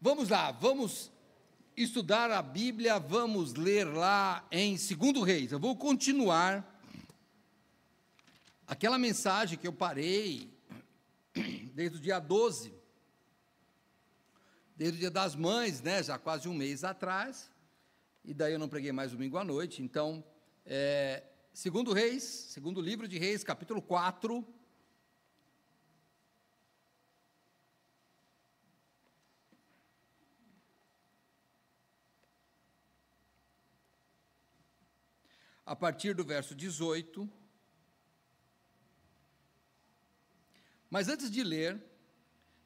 Vamos lá, vamos estudar a Bíblia, vamos ler lá em 2 Reis. Eu vou continuar aquela mensagem que eu parei desde o dia 12, desde o dia das mães, né, já quase um mês atrás, e daí eu não preguei mais domingo à noite. Então, 2 Reis, segundo livro de Reis, capítulo 4, a partir do verso 18. Mas antes de ler,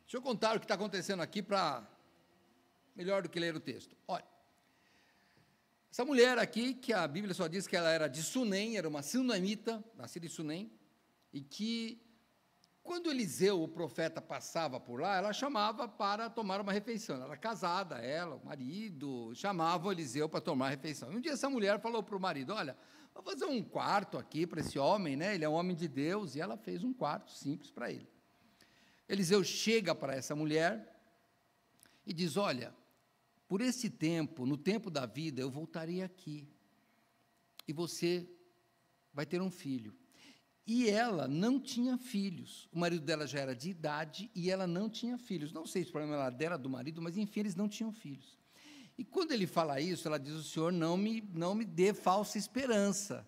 deixa eu contar o que está acontecendo aqui melhor do que ler o texto. Olha, essa mulher aqui, que a Bíblia só diz que ela era de Sunem, era uma sunamita, nascida em Sunem, e que quando Eliseu, o profeta, passava por lá, ela chamava para tomar uma refeição. Ela era casada, ela, o marido, chamava o Eliseu para tomar a refeição. E um dia essa mulher falou para o marido: olha, vou fazer um quarto aqui para esse homem, né? Ele é um homem de Deus, e ela fez um quarto simples para ele. Eliseu chega para essa mulher e diz: olha, por esse tempo, no tempo da vida, eu voltarei aqui, e você vai ter um filho. E ela não tinha filhos, o marido dela já era de idade, e ela não tinha filhos. Não sei se o problema era dela, do marido, mas enfim, eles não tinham filhos. E quando ele fala isso, ela diz: o Senhor não me dê falsa esperança.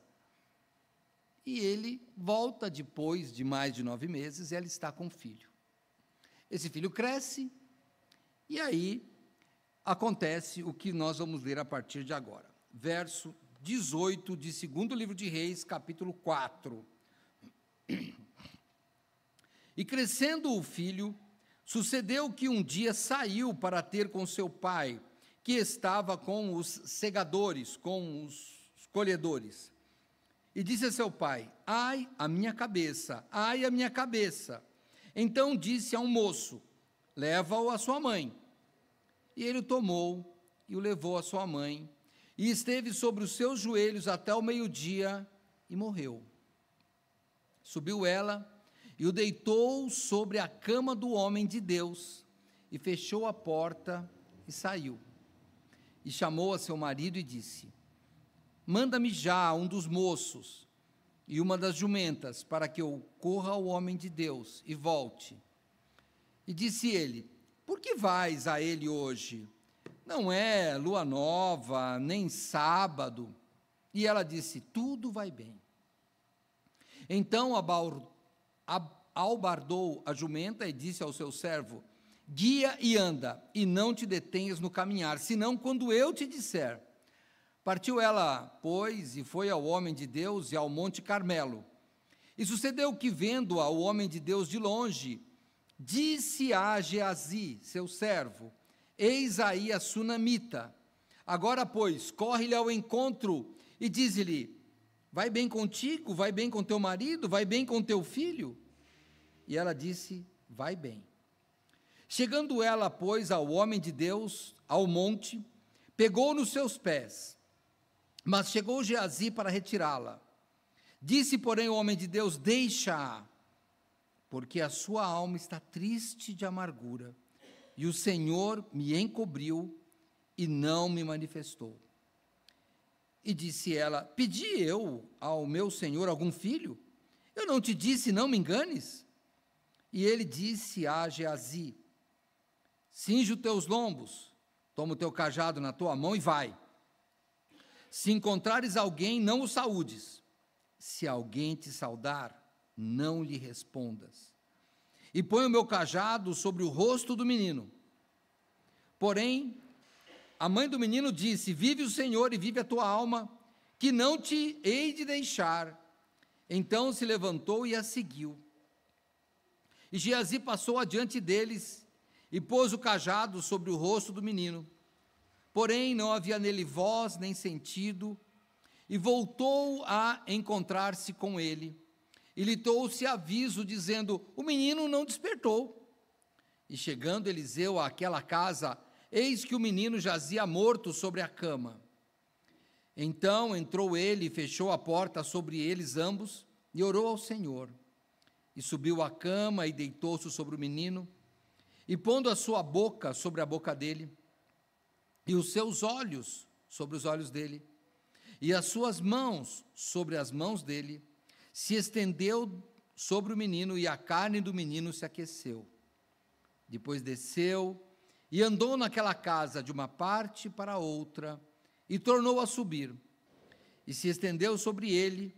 E ele volta depois de mais de 9 meses, e ela está com um filho. Esse filho cresce, e aí acontece o que nós vamos ler a partir de agora. Verso 18 de 2º livro de Reis, capítulo 4. E crescendo o filho, sucedeu que um dia saiu para ter com seu pai, que estava com os segadores, com os colhedores. E disse a seu pai: ai, a minha cabeça, ai, a minha cabeça. Então disse ao moço: leva-o à sua mãe. E ele o tomou e o levou à sua mãe, e esteve sobre os seus joelhos até o meio-dia, e morreu. Subiu ela e o deitou sobre a cama do homem de Deus, e fechou a porta e saiu. E chamou a seu marido e disse: manda-me já um dos moços e uma das jumentas, para que eu corra ao homem de Deus e volte. E disse ele: por que vais a ele hoje? Não é lua nova, nem sábado. E ela disse: tudo vai bem. Então albardou a jumenta e disse ao seu servo: guia e anda, e não te detenhas no caminhar, senão quando eu te disser. Partiu ela, pois, e foi ao homem de Deus e ao monte Carmelo. E sucedeu que, vendo-a o homem de Deus de longe, disse a Geazi, seu servo: eis aí a sunamita. Agora, pois, corre-lhe ao encontro e diz-lhe: vai bem contigo, vai bem com teu marido, vai bem com teu filho? E ela disse: vai bem. Chegando ela, pois, ao homem de Deus, ao monte, pegou nos seus pés, mas chegou Geazi para retirá-la. Disse, porém, o homem de Deus: deixa-a, porque a sua alma está triste de amargura, e o Senhor me encobriu e não me manifestou. E disse ela: pedi eu ao meu senhor algum filho? Eu não te disse: não me enganes? E ele disse a Geazi: cinge os teus lombos, toma o teu cajado na tua mão e vai. Se encontrares alguém, não o saúdes. Se alguém te saudar, não lhe respondas. E põe o meu cajado sobre o rosto do menino. Porém, a mãe do menino disse: vive o Senhor e vive a tua alma, que não te hei de deixar. Então se levantou e a seguiu. E Geazi passou adiante deles e pôs o cajado sobre o rosto do menino. Porém, não havia nele voz nem sentido, e voltou a encontrar-se com ele. E lhe trouxe aviso, dizendo: o menino não despertou. E chegando Eliseu àquela casa, eis que o menino jazia morto sobre a cama. Então entrou ele e fechou a porta sobre eles ambos, e orou ao Senhor. E subiu à cama e deitou-se sobre o menino. e pondo a sua boca sobre a boca dele, e os seus olhos sobre os olhos dele, e as suas mãos sobre as mãos dele, se estendeu sobre o menino, e a carne do menino se aqueceu. Depois desceu e andou naquela casa de uma parte para outra, e tornou a subir, e se estendeu sobre ele.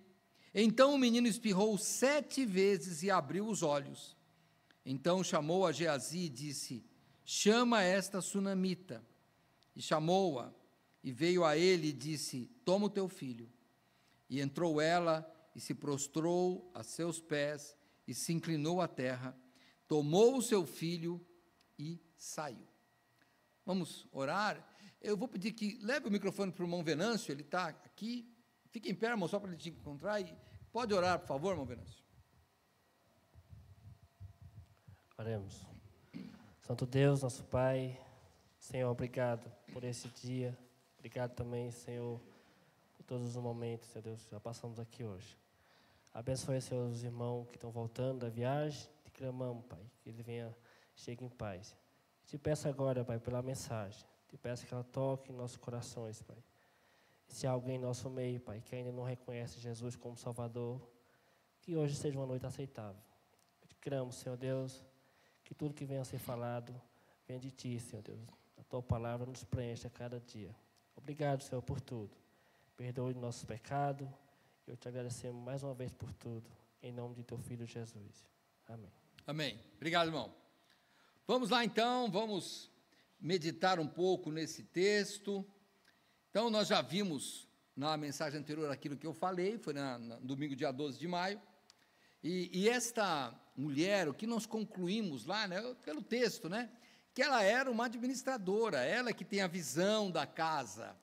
Então o menino espirrou 7 vezes e abriu os olhos. Então chamou a Geazi e disse: chama esta sunamita. E chamou-a, e veio a ele e disse: toma o teu filho. E entrou ela, e se prostrou a seus pés, e se inclinou à terra, tomou o seu filho e saiu. Vamos orar? Eu vou pedir que leve o microfone para o irmão Venâncio, ele está aqui. Fique em pé, irmão, só para ele te encontrar. E pode orar, por favor, irmão Venâncio. Oremos. Santo Deus, nosso Pai, Senhor, obrigado por esse dia. Obrigado também, Senhor, por todos os momentos, Senhor Deus, que já passamos aqui hoje. Abençoe, Senhor, os irmãos que estão voltando da viagem. Te clamamos, Pai, que ele chegue em paz. Te peço agora, Pai, pela mensagem. Te peço que ela toque em nossos corações, Pai. E se há alguém em nosso meio, Pai, que ainda não reconhece Jesus como Salvador, que hoje seja uma noite aceitável. Eu te clamo, Senhor Deus, que tudo que venha a ser falado venha de Ti, Senhor Deus. A Tua palavra nos preenche a cada dia. Obrigado, Senhor, por tudo. Perdoe nossos pecados. Eu te agradecemos mais uma vez por tudo. Em nome de Teu Filho Jesus. Amém. Amém. Obrigado, irmão. Vamos lá, então, vamos meditar um pouco nesse texto. Então, nós já vimos na mensagem anterior aquilo que eu falei, foi no domingo, dia 12 de maio. E esta mulher, o que nós concluímos lá, né, pelo texto, né, que ela era uma administradora, ela que tem a visão da casa.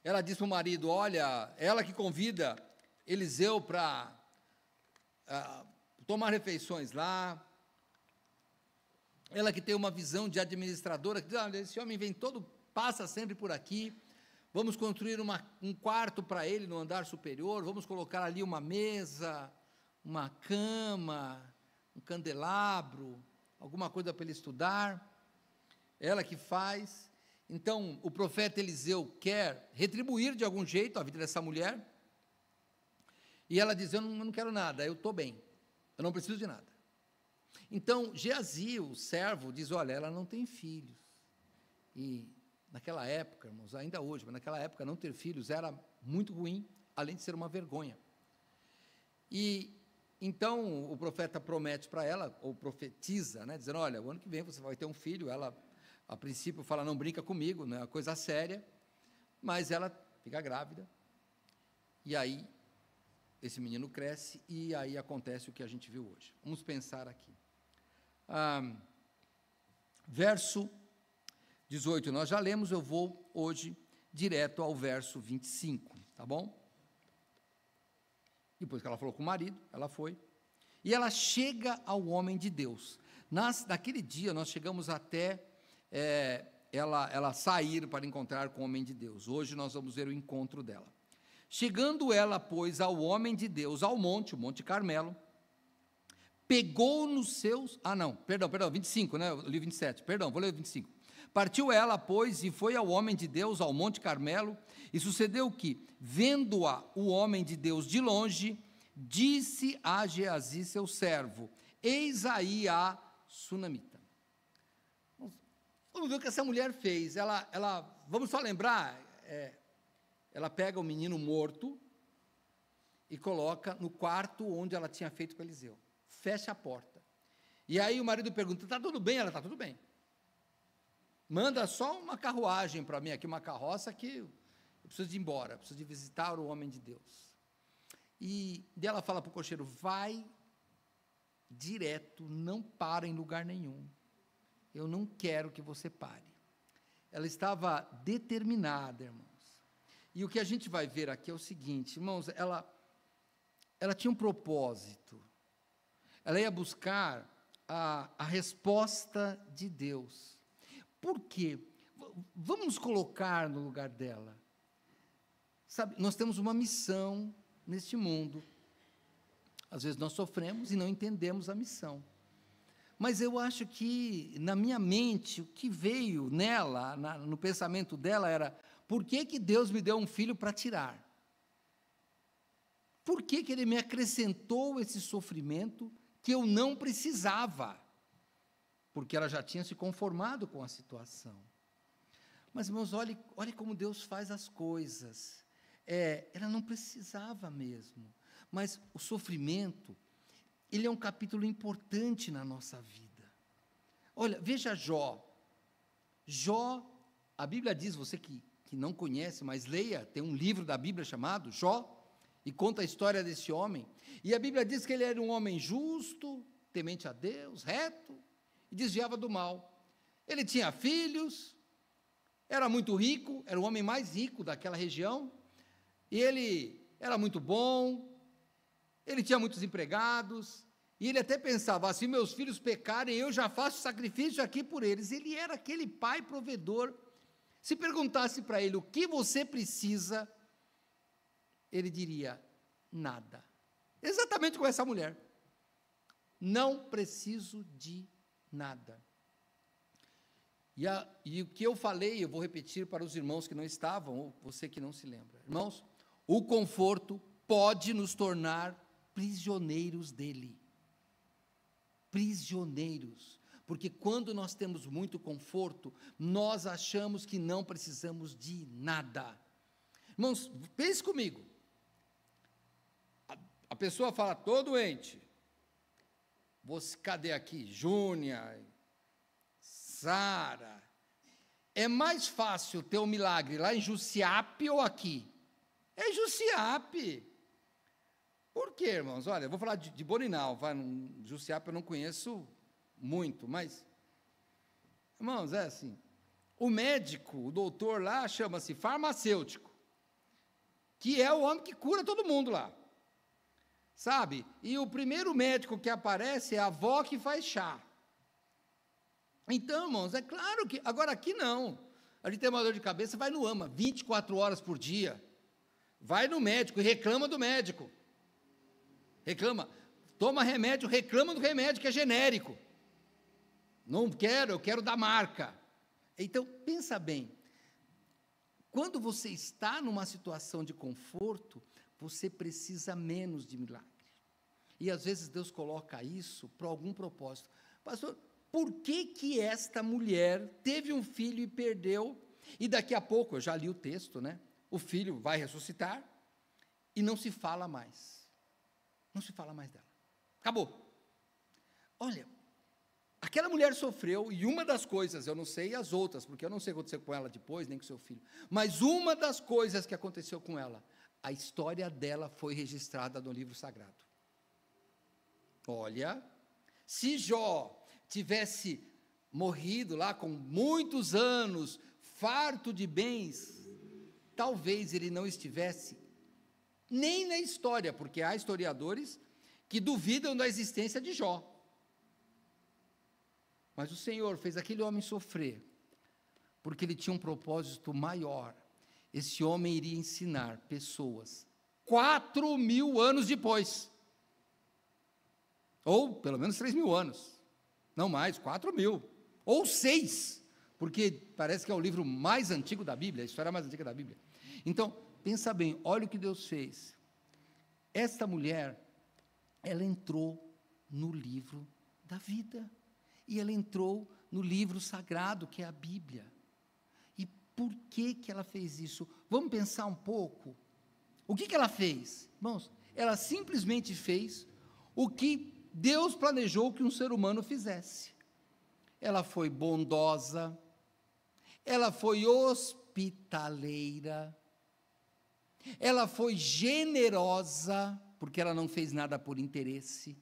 Ela diz para o marido, olha, ela que convida Eliseu para tomar refeições lá, ela que tem uma visão de administradora, que diz, olha, esse homem vem passa sempre por aqui, vamos construir um quarto para ele no andar superior, vamos colocar ali uma mesa, uma cama, um candelabro, alguma coisa para ele estudar, ela que faz. Então, o profeta Eliseu quer retribuir de algum jeito a vida dessa mulher, e ela diz, eu não quero nada, eu estou bem, eu não preciso de nada. Então, Geazi, o servo, diz, olha, ela não tem filhos, e naquela época, irmãos, ainda hoje, mas naquela época não ter filhos era muito ruim, além de ser uma vergonha. E então o profeta promete para ela, ou profetiza, né, dizendo, olha, o ano que vem você vai ter um filho. Ela, a princípio, fala, não brinca comigo, não é uma coisa séria, mas ela fica grávida, e aí esse menino cresce, e aí acontece o que a gente viu hoje. Vamos pensar aqui. Verso 18, nós já lemos, eu vou hoje direto ao verso 25, tá bom? Depois que ela falou com o marido, ela foi, e ela chega ao homem de Deus. Naquele dia, nós chegamos até ela sair para encontrar com o homem de Deus. Hoje nós vamos ver o encontro dela. Chegando ela, pois, ao homem de Deus, ao monte, o Monte Carmelo, pegou nos seus... perdão, 25, né? Eu li 27, perdão, vou ler 25. Partiu ela, pois, e foi ao homem de Deus, ao Monte Carmelo, e sucedeu que, vendo-a o homem de Deus de longe, disse a Geazi, seu servo, eis aí a sunamita. Vamos ver o que essa mulher fez. Vamos só lembrar, ela pega o menino morto e coloca no quarto onde ela tinha feito com Eliseu. Fecha a porta. E aí o marido pergunta, está tudo bem? Ela, está tudo bem. Manda só uma carruagem para mim aqui, uma carroça que eu preciso de ir embora, preciso de visitar o homem de Deus. E ela fala para o cocheiro, vai direto, não para em lugar nenhum. Eu não quero que você pare. Ela estava determinada, irmãos. E o que a gente vai ver aqui é o seguinte, irmãos, ela tinha um propósito. Ela ia buscar a resposta de Deus. Por quê? Vamos nos colocar no lugar dela. Sabe, nós temos uma missão neste mundo. Às vezes nós sofremos e não entendemos a missão. Mas eu acho que, na minha mente, o que veio nela, no pensamento dela, era: por que Deus me deu um filho para tirar? Por que Ele me acrescentou esse sofrimento que eu não precisava? Porque ela já tinha se conformado com a situação. Mas, irmãos, olhe como Deus faz as coisas. Ela não precisava mesmo. Mas o sofrimento, ele é um capítulo importante na nossa vida. Olha, veja Jó. Jó, a Bíblia diz, você que não conhece, mas leia, tem um livro da Bíblia chamado Jó, e conta a história desse homem. E a Bíblia diz que ele era um homem justo, temente a Deus, reto, e desviava do mal. Ele tinha filhos, era muito rico, era o homem mais rico daquela região, e ele era muito bom, ele tinha muitos empregados, e ele até pensava: se meus filhos pecarem, eu já faço sacrifício aqui por eles. Ele era aquele pai provedor. Se perguntasse para ele: o que você precisa? Ele diria: nada. Exatamente como essa mulher. Não preciso de nada. E o que eu falei, eu vou repetir para os irmãos que não estavam, ou você que não se lembra. Irmãos, o conforto pode nos tornar prisioneiros dele. Prisioneiros. Porque quando nós temos muito conforto, nós achamos que não precisamos de nada. Irmãos, pense comigo. A pessoa fala: estou doente. Cadê aqui? Júnia, Sara. É mais fácil ter um milagre lá em Jussiape ou aqui? É Jussiape. Por quê, irmãos? Olha, eu vou falar de Boninal. Jussiape eu não conheço muito, mas, irmãos, é assim. O médico, o doutor lá, chama-se farmacêutico, que é o homem que cura todo mundo lá. Sabe? E o primeiro médico que aparece é a avó que faz chá. Então, irmãos, é claro que... Agora, aqui não. A gente tem uma dor de cabeça, vai no AMA, 24 horas por dia. Vai no médico e reclama do médico. Reclama. Toma remédio, reclama do remédio que é genérico. Não quero, eu quero da marca. Então, pensa bem. Quando você está numa situação de conforto, você precisa menos de milagre. E às vezes Deus coloca isso para algum propósito. Pastor, por que esta mulher teve um filho e perdeu, e daqui a pouco, eu já li o texto, né? O filho vai ressuscitar, e não se fala mais. Não se fala mais dela. Acabou. Olha, aquela mulher sofreu, e uma das coisas, eu não sei as outras, porque eu não sei o que aconteceu com ela depois, nem com seu filho, mas uma das coisas que aconteceu com ela, a história dela foi registrada no livro sagrado. Olha, se Jó tivesse morrido lá com muitos anos, farto de bens, talvez ele não estivesse nem na história, porque há historiadores que duvidam da existência de Jó. Mas o Senhor fez aquele homem sofrer, porque ele tinha um propósito maior. Esse homem iria ensinar pessoas 4.000 anos depois, ou pelo menos 3.000 anos, não mais, 4.000, ou 6, porque parece que é o livro mais antigo da Bíblia, a história mais antiga da Bíblia. Então, pensa bem, olha o que Deus fez. Esta mulher, ela entrou no livro da vida, e ela entrou no livro sagrado, que é a Bíblia. E por que ela fez isso? Vamos pensar um pouco. O que ela fez? Irmãos, ela simplesmente fez o que Deus planejou que um ser humano fizesse. Ela foi bondosa, ela foi hospitaleira, ela foi generosa, porque ela não fez nada por interesse.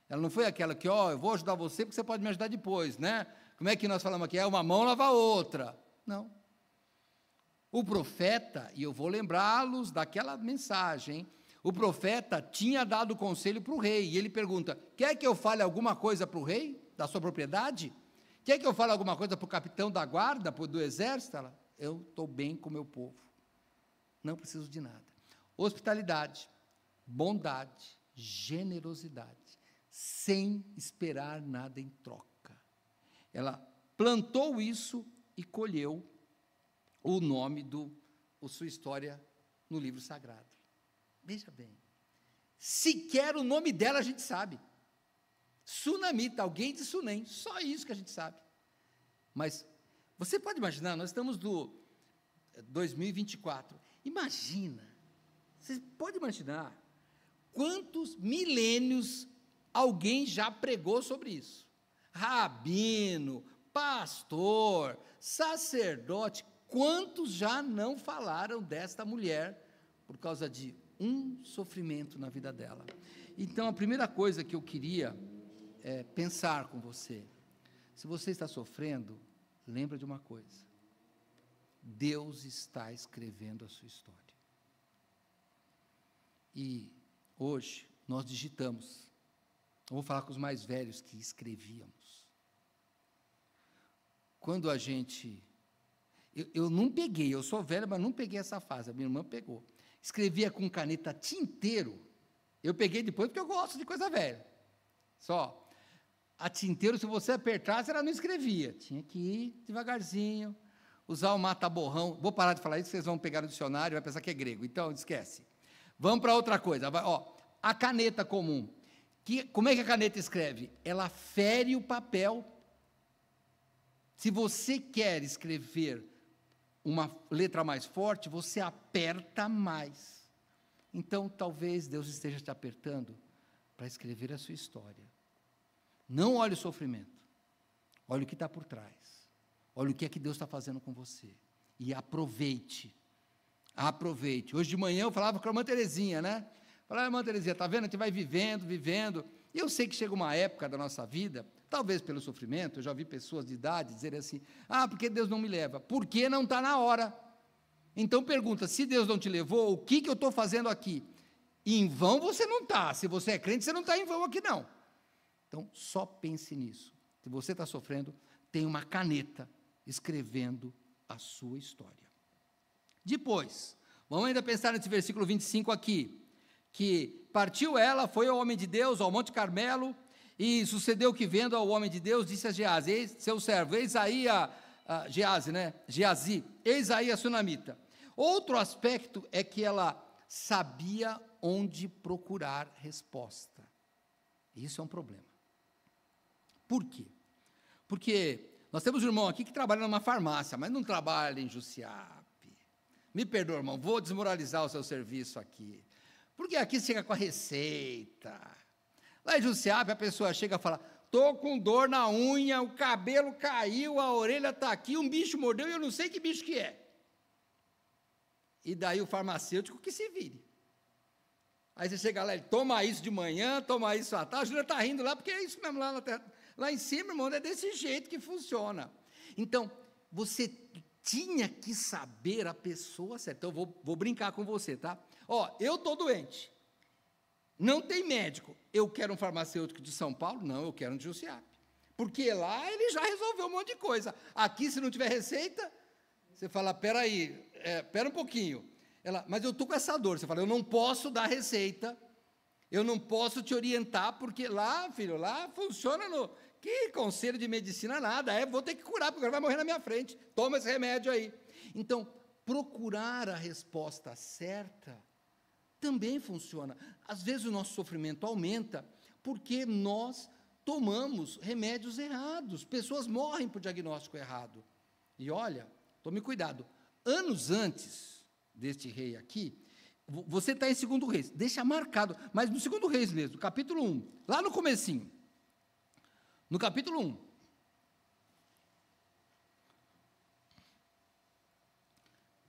Ela não foi aquela que, eu vou ajudar você porque você pode me ajudar depois, né? Como é que nós falamos aqui? Uma mão lava a outra. Não. O profeta, e eu vou lembrá-los daquela mensagem, o profeta tinha dado conselho para o rei, e ele pergunta: quer que eu fale alguma coisa para o rei, da sua propriedade? Quer que eu fale alguma coisa para o capitão da guarda, do exército? Ela: eu estou bem com o meu povo, não preciso de nada. Hospitalidade, bondade, generosidade, sem esperar nada em troca. ela plantou isso e colheu o nome a sua história no livro sagrado. Veja bem, sequer o nome dela a gente sabe. Sunamita, alguém de Sunem, só isso que a gente sabe. Mas você pode imaginar, nós estamos no 2024, imagina, você pode imaginar quantos milênios alguém já pregou sobre isso? Rabino, pastor, sacerdote, quantos já não falaram desta mulher por causa de um sofrimento na vida dela? Então, a primeira coisa que eu queria pensar com você, se você está sofrendo, lembra de uma coisa: Deus está escrevendo a sua história. E hoje nós digitamos. Eu vou falar com os mais velhos que escrevíamos. Quando a gente... Eu não peguei, eu sou velho, mas não peguei essa fase, a minha irmã pegou. Escrevia com caneta tinteiro. Eu peguei depois porque eu gosto de coisa velha. Só. A tinteiro, se você apertasse, ela não escrevia. Tinha que ir devagarzinho, usar o mata-borrão. Vou parar de falar isso, vocês vão pegar no dicionário e vai pensar que é grego. Então, esquece. Vamos para outra coisa. A caneta comum. Como é que a caneta escreve? Ela fere o papel. Se você quer escrever uma letra mais forte, você aperta mais. Então, talvez Deus esteja te apertando para escrever a sua história. Não olhe o sofrimento, olhe o que está por trás, olhe o que é que Deus está fazendo com você, e aproveite, hoje de manhã eu falava com a irmã Terezinha, né, falava, irmã Terezinha, está vendo, a gente vai vivendo, e eu sei que chega uma época da nossa vida, talvez pelo sofrimento, eu já ouvi pessoas de idade dizerem assim, porque Deus não me leva, porque não está na hora, então pergunta, se Deus não te levou, o que eu estou fazendo aqui? E em vão você não está, se você é crente, você não está em vão aqui não. Então, só pense nisso. Se você está sofrendo, tem uma caneta escrevendo a sua história. Depois, vamos ainda pensar nesse versículo 25 aqui, que partiu ela, foi ao homem de Deus, ao Monte Carmelo, e sucedeu que, vendo ao homem de Deus, disse a Geazi, seu servo, eis aí Geazi, eis aí a sunamita. Outro aspecto é que ela sabia onde procurar resposta. Isso é um problema. Por quê? Porque nós temos um irmão aqui que trabalha numa farmácia, mas não trabalha em Jussiape. Me perdoa, irmão, vou desmoralizar o seu serviço aqui. Porque aqui você chega com a receita. Lá em Jussiape, a pessoa chega e fala, estou com dor na unha, o cabelo caiu, a orelha está aqui, um bicho mordeu e eu não sei que bicho que é. E daí o farmacêutico que se vire. Aí você chega lá, ele toma isso de manhã, toma isso à tarde, a Júlia está rindo lá, porque é isso mesmo, lá em cima, irmão, é desse jeito que funciona. Então, você tinha que saber a pessoa certa. Então, vou brincar com você, tá? Eu estou doente, não tem médico, eu quero um farmacêutico de São Paulo? Não, eu quero um de Jussiape, porque lá ele já resolveu um monte de coisa. Aqui, se não tiver receita, você fala, espera um pouquinho. Mas eu estou com essa dor. Você fala, eu não posso dar receita, eu não posso te orientar, porque lá, filho, lá funciona que conselho de medicina nada, vou ter que curar, porque vai morrer na minha frente, toma esse remédio aí. Então, procurar a resposta certa também funciona. Às vezes o nosso sofrimento aumenta, porque nós tomamos remédios errados, pessoas morrem por diagnóstico errado. E olha, tome cuidado, anos antes deste rei aqui, você está em 2 Reis, deixa marcado, mas no 2 Reis mesmo, capítulo 1, lá no comecinho, no capítulo 1,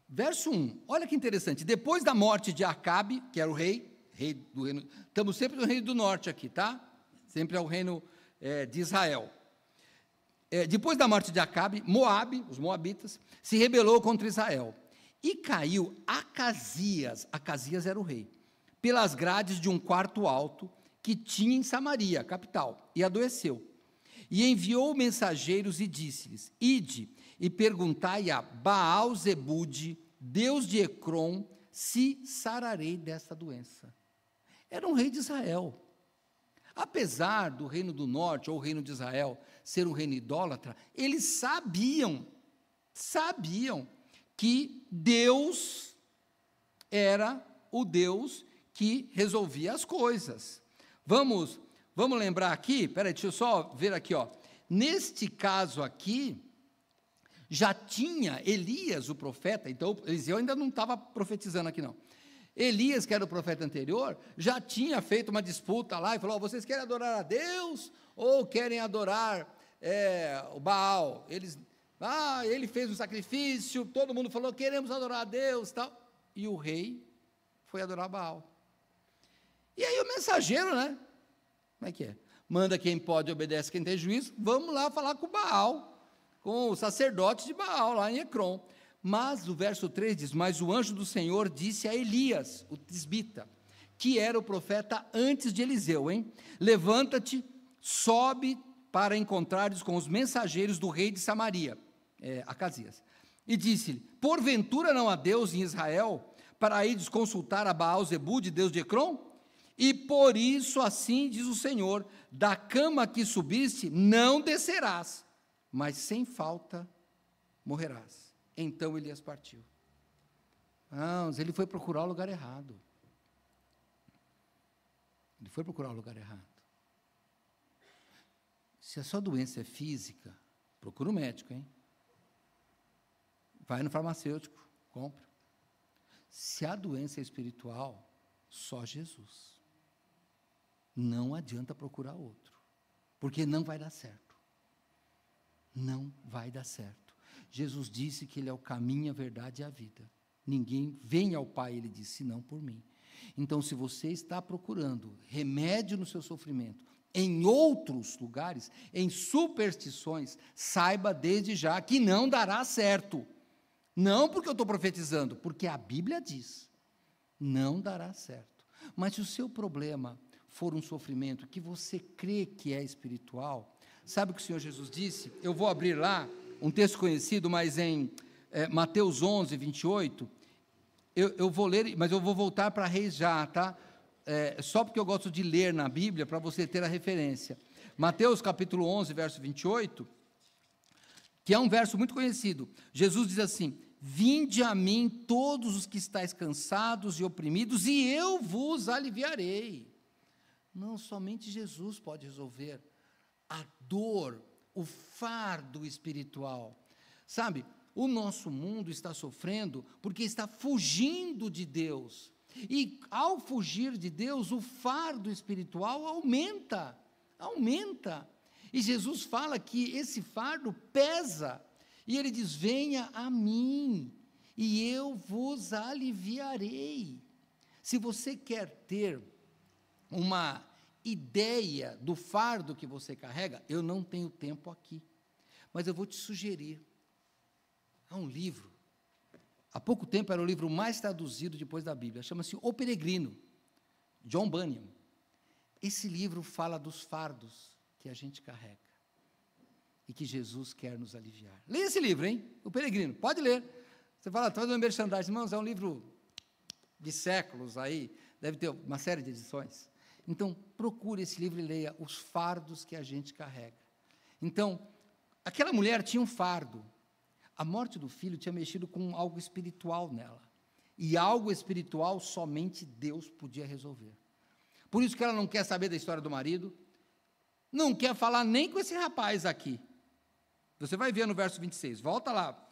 verso 1, olha que interessante, depois da morte de Acabe, que era o rei do reino, estamos sempre no reino do norte aqui, tá? Sempre é o reino de Israel. Depois da morte de Acabe, Moabe, os moabitas, se rebelou contra Israel. E caiu Acasias era o rei, pelas grades de um quarto alto que tinha em Samaria, capital, e adoeceu. E enviou mensageiros e disse-lhes, ide e perguntai a Baal-Zebude, Deus de Ecrom, se sararei desta doença. Era um rei de Israel. Apesar do reino do norte, ou o reino de Israel, ser um reino idólatra, eles sabiam que Deus era o Deus que resolvia as coisas. Vamos lembrar aqui, deixa eu só ver aqui, neste caso aqui, já tinha Elias, o profeta, então Eliseu ainda não estava profetizando aqui não. Elias, que era o profeta anterior, já tinha feito uma disputa lá e falou: vocês querem adorar a Deus ou querem adorar o Baal? Ele fez um sacrifício, todo mundo falou: queremos adorar a Deus, tal. E o rei foi adorar Baal. E aí o mensageiro, né? Como é que é? Manda quem pode, obedece quem tem juízo. Vamos lá falar com Baal, com o sacerdote de Baal, lá em Ecrom. Mas o verso 3 diz: mas o anjo do Senhor disse a Elias, o tisbita, que era o profeta antes de Eliseu, levanta-te, sobe para encontrares com os mensageiros do rei de Samaria, Acasias. E disse-lhe: porventura não há Deus em Israel, para ides consultar a Baal-Zebude, Deus de Ecrom? E por isso assim diz o Senhor: da cama que subiste não descerás, mas sem falta morrerás. Então Elias partiu. Mas ele foi procurar o lugar errado. Ele foi procurar o lugar errado. Se a sua doença é física, procura um médico, Vai no farmacêutico, compra. Se a doença é espiritual, só Jesus. Não adianta procurar outro, porque não vai dar certo. Não vai dar certo. Jesus disse que Ele é o caminho, a verdade e a vida. Ninguém vem ao Pai, Ele disse, senão por mim. Então, se você está procurando remédio no seu sofrimento, em outros lugares, em superstições, saiba desde já que não dará certo. Não porque eu estou profetizando, porque a Bíblia diz, não dará certo. Mas se o seu problema for um sofrimento que você crê que é espiritual, sabe o que o Senhor Jesus disse? Eu vou abrir lá, um texto conhecido, mas em Mateus 11, 28, eu vou ler, mas eu vou voltar para Reis já, tá? Só porque eu gosto de ler na Bíblia, para você ter a referência. Mateus capítulo 11, verso 28, que é um verso muito conhecido. Jesus diz assim: vinde a mim todos os que estáis cansados e oprimidos, e eu vos aliviarei. Não, somente Jesus pode resolver a dor, o fardo espiritual. Sabe, o nosso mundo está sofrendo porque está fugindo de Deus. E ao fugir de Deus, o fardo espiritual aumenta. E Jesus fala que esse fardo pesa. E ele diz: venha a mim, e eu vos aliviarei. Se você quer ter uma ideia do fardo que você carrega, eu não tenho tempo aqui, mas eu vou te sugerir. Há um livro, há pouco tempo era o livro mais traduzido depois da Bíblia, chama-se O Peregrino, John Bunyan. Esse livro fala dos fardos que a gente carrega e que Jesus quer nos aliviar. Leia esse livro, O Peregrino, pode ler. Você fala, está fazendo merchandising, irmãos, é um livro de séculos aí, deve ter uma série de edições. Então, procure esse livro e leia os fardos que a gente carrega. Então, aquela mulher tinha um fardo. A morte do filho tinha mexido com algo espiritual nela. E algo espiritual somente Deus podia resolver. Por isso que ela não quer saber da história do marido, não quer falar nem com esse rapaz aqui. Você vai ver no verso 26. Volta lá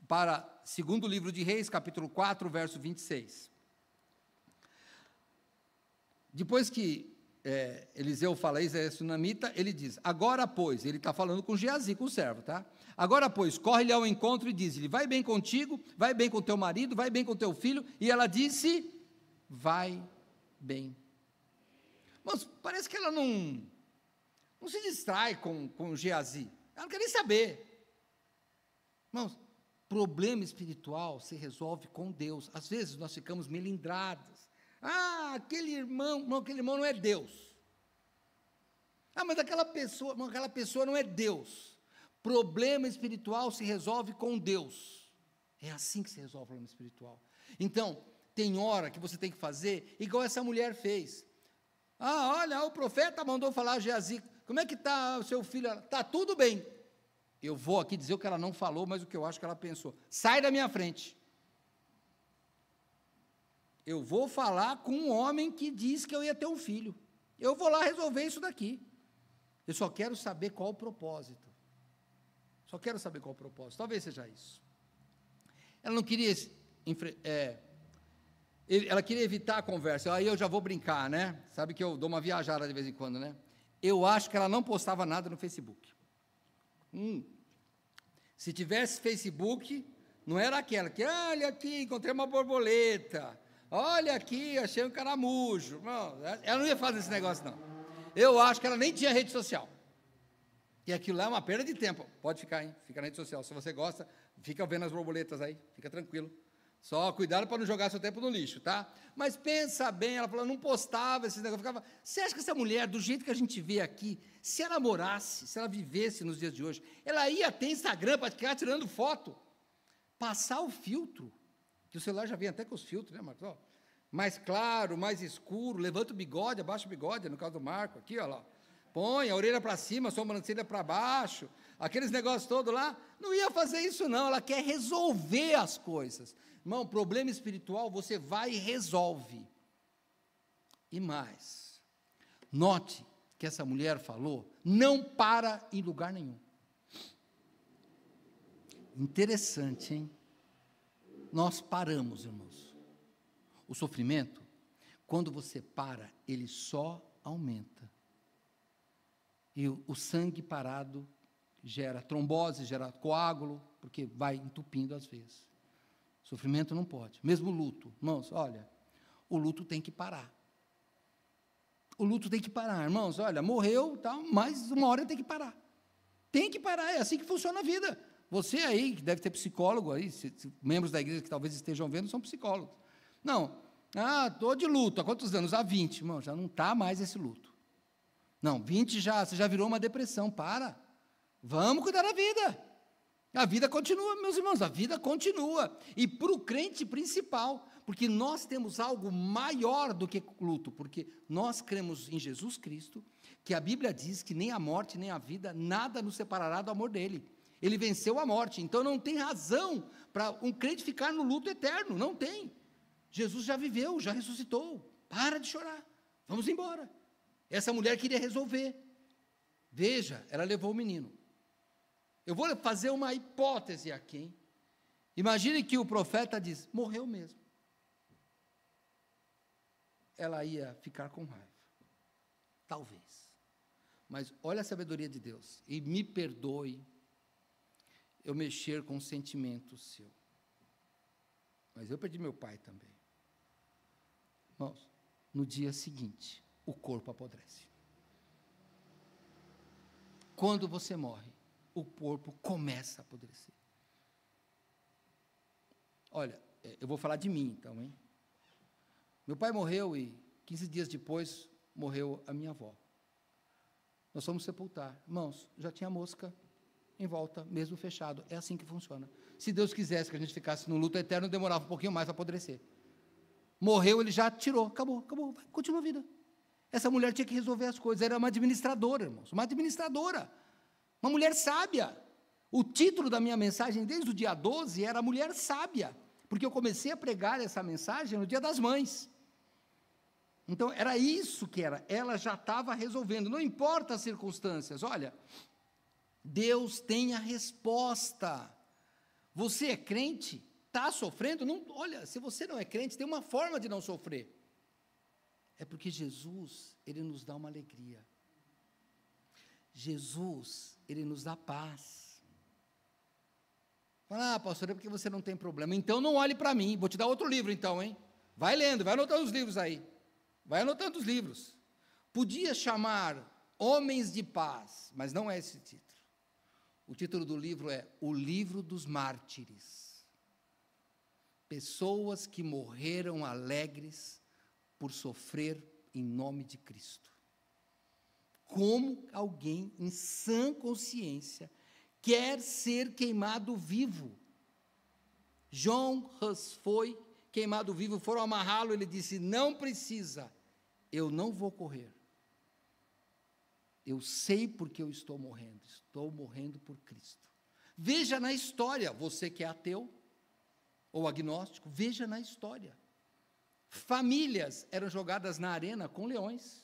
para 2º livro de Reis, capítulo 4, verso 26. Depois que Eliseu fala isso, é sunamita, ele diz: agora, pois, ele está falando com Geazi, com o servo, tá? Agora, pois, corre-lhe ao encontro e diz-lhe: vai bem contigo, vai bem com teu marido, vai bem com teu filho. E ela disse: vai bem. Mas parece que ela não se distrai com Geazi, ela não quer nem saber. Irmãos, problema espiritual se resolve com Deus. Às vezes nós ficamos melindrados. Aquele irmão não é Deus. Mas aquela pessoa não é Deus. Problema espiritual se resolve com Deus. É assim que se resolve o problema espiritual. Então, tem hora que você tem que fazer igual essa mulher fez. Olha, o profeta mandou falar a Geazi, como é que está o seu filho? Está tudo bem. Eu vou aqui dizer o que ela não falou, mas o que eu acho que ela pensou. Sai da minha frente. Eu vou falar com um homem que disse que eu ia ter um filho. Eu vou lá resolver isso daqui. Eu só quero saber qual o propósito. Só quero saber qual o propósito. Talvez seja isso. Ela não queria... ela queria evitar a conversa. Aí eu já vou brincar, né? Sabe que eu dou uma viajada de vez em quando, né? Eu acho que ela não postava nada no Facebook. Se tivesse Facebook, não era aquela que, olha aqui, encontrei uma borboleta, olha aqui, achei um caramujo. Não, ela não ia fazer esse negócio, não. Eu acho que ela nem tinha rede social. E aquilo lá é uma perda de tempo. Pode ficar, hein? Fica na rede social. Se você gosta, fica vendo as borboletas aí, fica tranquilo. Só cuidado para não jogar seu tempo no lixo, tá? Mas pensa bem, ela falou, não postava esses negócios, ficava... Você acha que essa mulher, do jeito que a gente vê aqui, se ela morasse, se ela vivesse nos dias de hoje, ela ia ter Instagram para ficar tirando foto, passar o filtro, que o celular já vem até com os filtros, né, Marcos? Ó, mais claro, mais escuro, levanta o bigode, abaixa o bigode, no caso do Marco, aqui, ó lá. Põe a orelha para cima, a sobrancelha para baixo, aqueles negócios todos lá, não ia fazer isso não, ela quer resolver as coisas. Irmão, problema espiritual, você vai e resolve. E mais, note que essa mulher falou, não para em lugar nenhum. Interessante, hein? Nós paramos, irmãos. O sofrimento, quando você para, ele só aumenta. E o sangue parado gera trombose, gera coágulo, porque vai entupindo às vezes. Sofrimento não pode. Mesmo o luto. Irmãos, olha, o luto tem que parar. O luto tem que parar, irmãos. Olha, morreu, tá, mas uma hora tem que parar. Tem que parar, é assim que funciona a vida. Você aí, que deve ter psicólogo aí, membros da igreja que talvez estejam vendo, são psicólogos. Não, estou de luto, há quantos anos? Há 20, irmão, já não está mais esse luto. Não, 20 você já virou uma depressão, para. Vamos cuidar da vida. A vida continua, meus irmãos, a vida continua. E para o crente principal, porque nós temos algo maior do que luto, porque nós cremos em Jesus Cristo, que a Bíblia diz que nem a morte, nem a vida, nada nos separará do amor dele. Ele venceu a morte, então não tem razão para um crente ficar no luto eterno, não tem. Jesus já viveu, já ressuscitou, para de chorar, vamos embora. Essa mulher queria resolver. Veja, ela levou o menino. Eu vou fazer uma hipótese aqui, hein? Imagine que o profeta diz, morreu mesmo. Ela ia ficar com raiva. Talvez. Mas olha a sabedoria de Deus. E me perdoe eu mexer com um sentimento seu. Mas eu perdi meu pai também. Irmãos, no dia seguinte, o corpo apodrece. Quando você morre, o corpo começa a apodrecer. Olha, eu vou falar de mim então, hein? Meu pai morreu e 15 dias depois morreu a minha avó. Nós fomos sepultar. Irmãos, já tinha mosca em volta, mesmo fechado. É assim que funciona. Se Deus quisesse que a gente ficasse no luto eterno, demorava um pouquinho mais para apodrecer. Morreu, ele já tirou. Acabou, continua a vida. Essa mulher tinha que resolver as coisas. Era uma administradora, irmãos. Uma administradora. Uma mulher sábia. O título da minha mensagem, desde o dia 12, era Mulher Sábia. Porque eu comecei a pregar essa mensagem no Dia das Mães. Então, era isso que era. Ela já estava resolvendo. Não importa as circunstâncias. Olha, Deus tem a resposta. Você é crente? Está sofrendo? Não, olha, se você não é crente, tem uma forma de não sofrer. É porque Jesus, Ele nos dá uma alegria. Jesus, Ele nos dá paz. Fala, pastor, é porque você não tem problema. Então não olhe para mim, vou te dar outro livro então, hein? Vai lendo, vai anotando os livros aí. Vai anotando os livros. Podia chamar Homens de Paz, mas não é esse título. O título do livro é O Livro dos Mártires. Pessoas que morreram alegres por sofrer em nome de Cristo. Como alguém em sã consciência quer ser queimado vivo? John Hus foi queimado vivo, foram amarrá-lo, ele disse, não precisa, eu não vou correr. Eu sei porque eu estou morrendo por Cristo. Veja na história, você que é ateu ou agnóstico, veja na história. Famílias eram jogadas na arena com leões.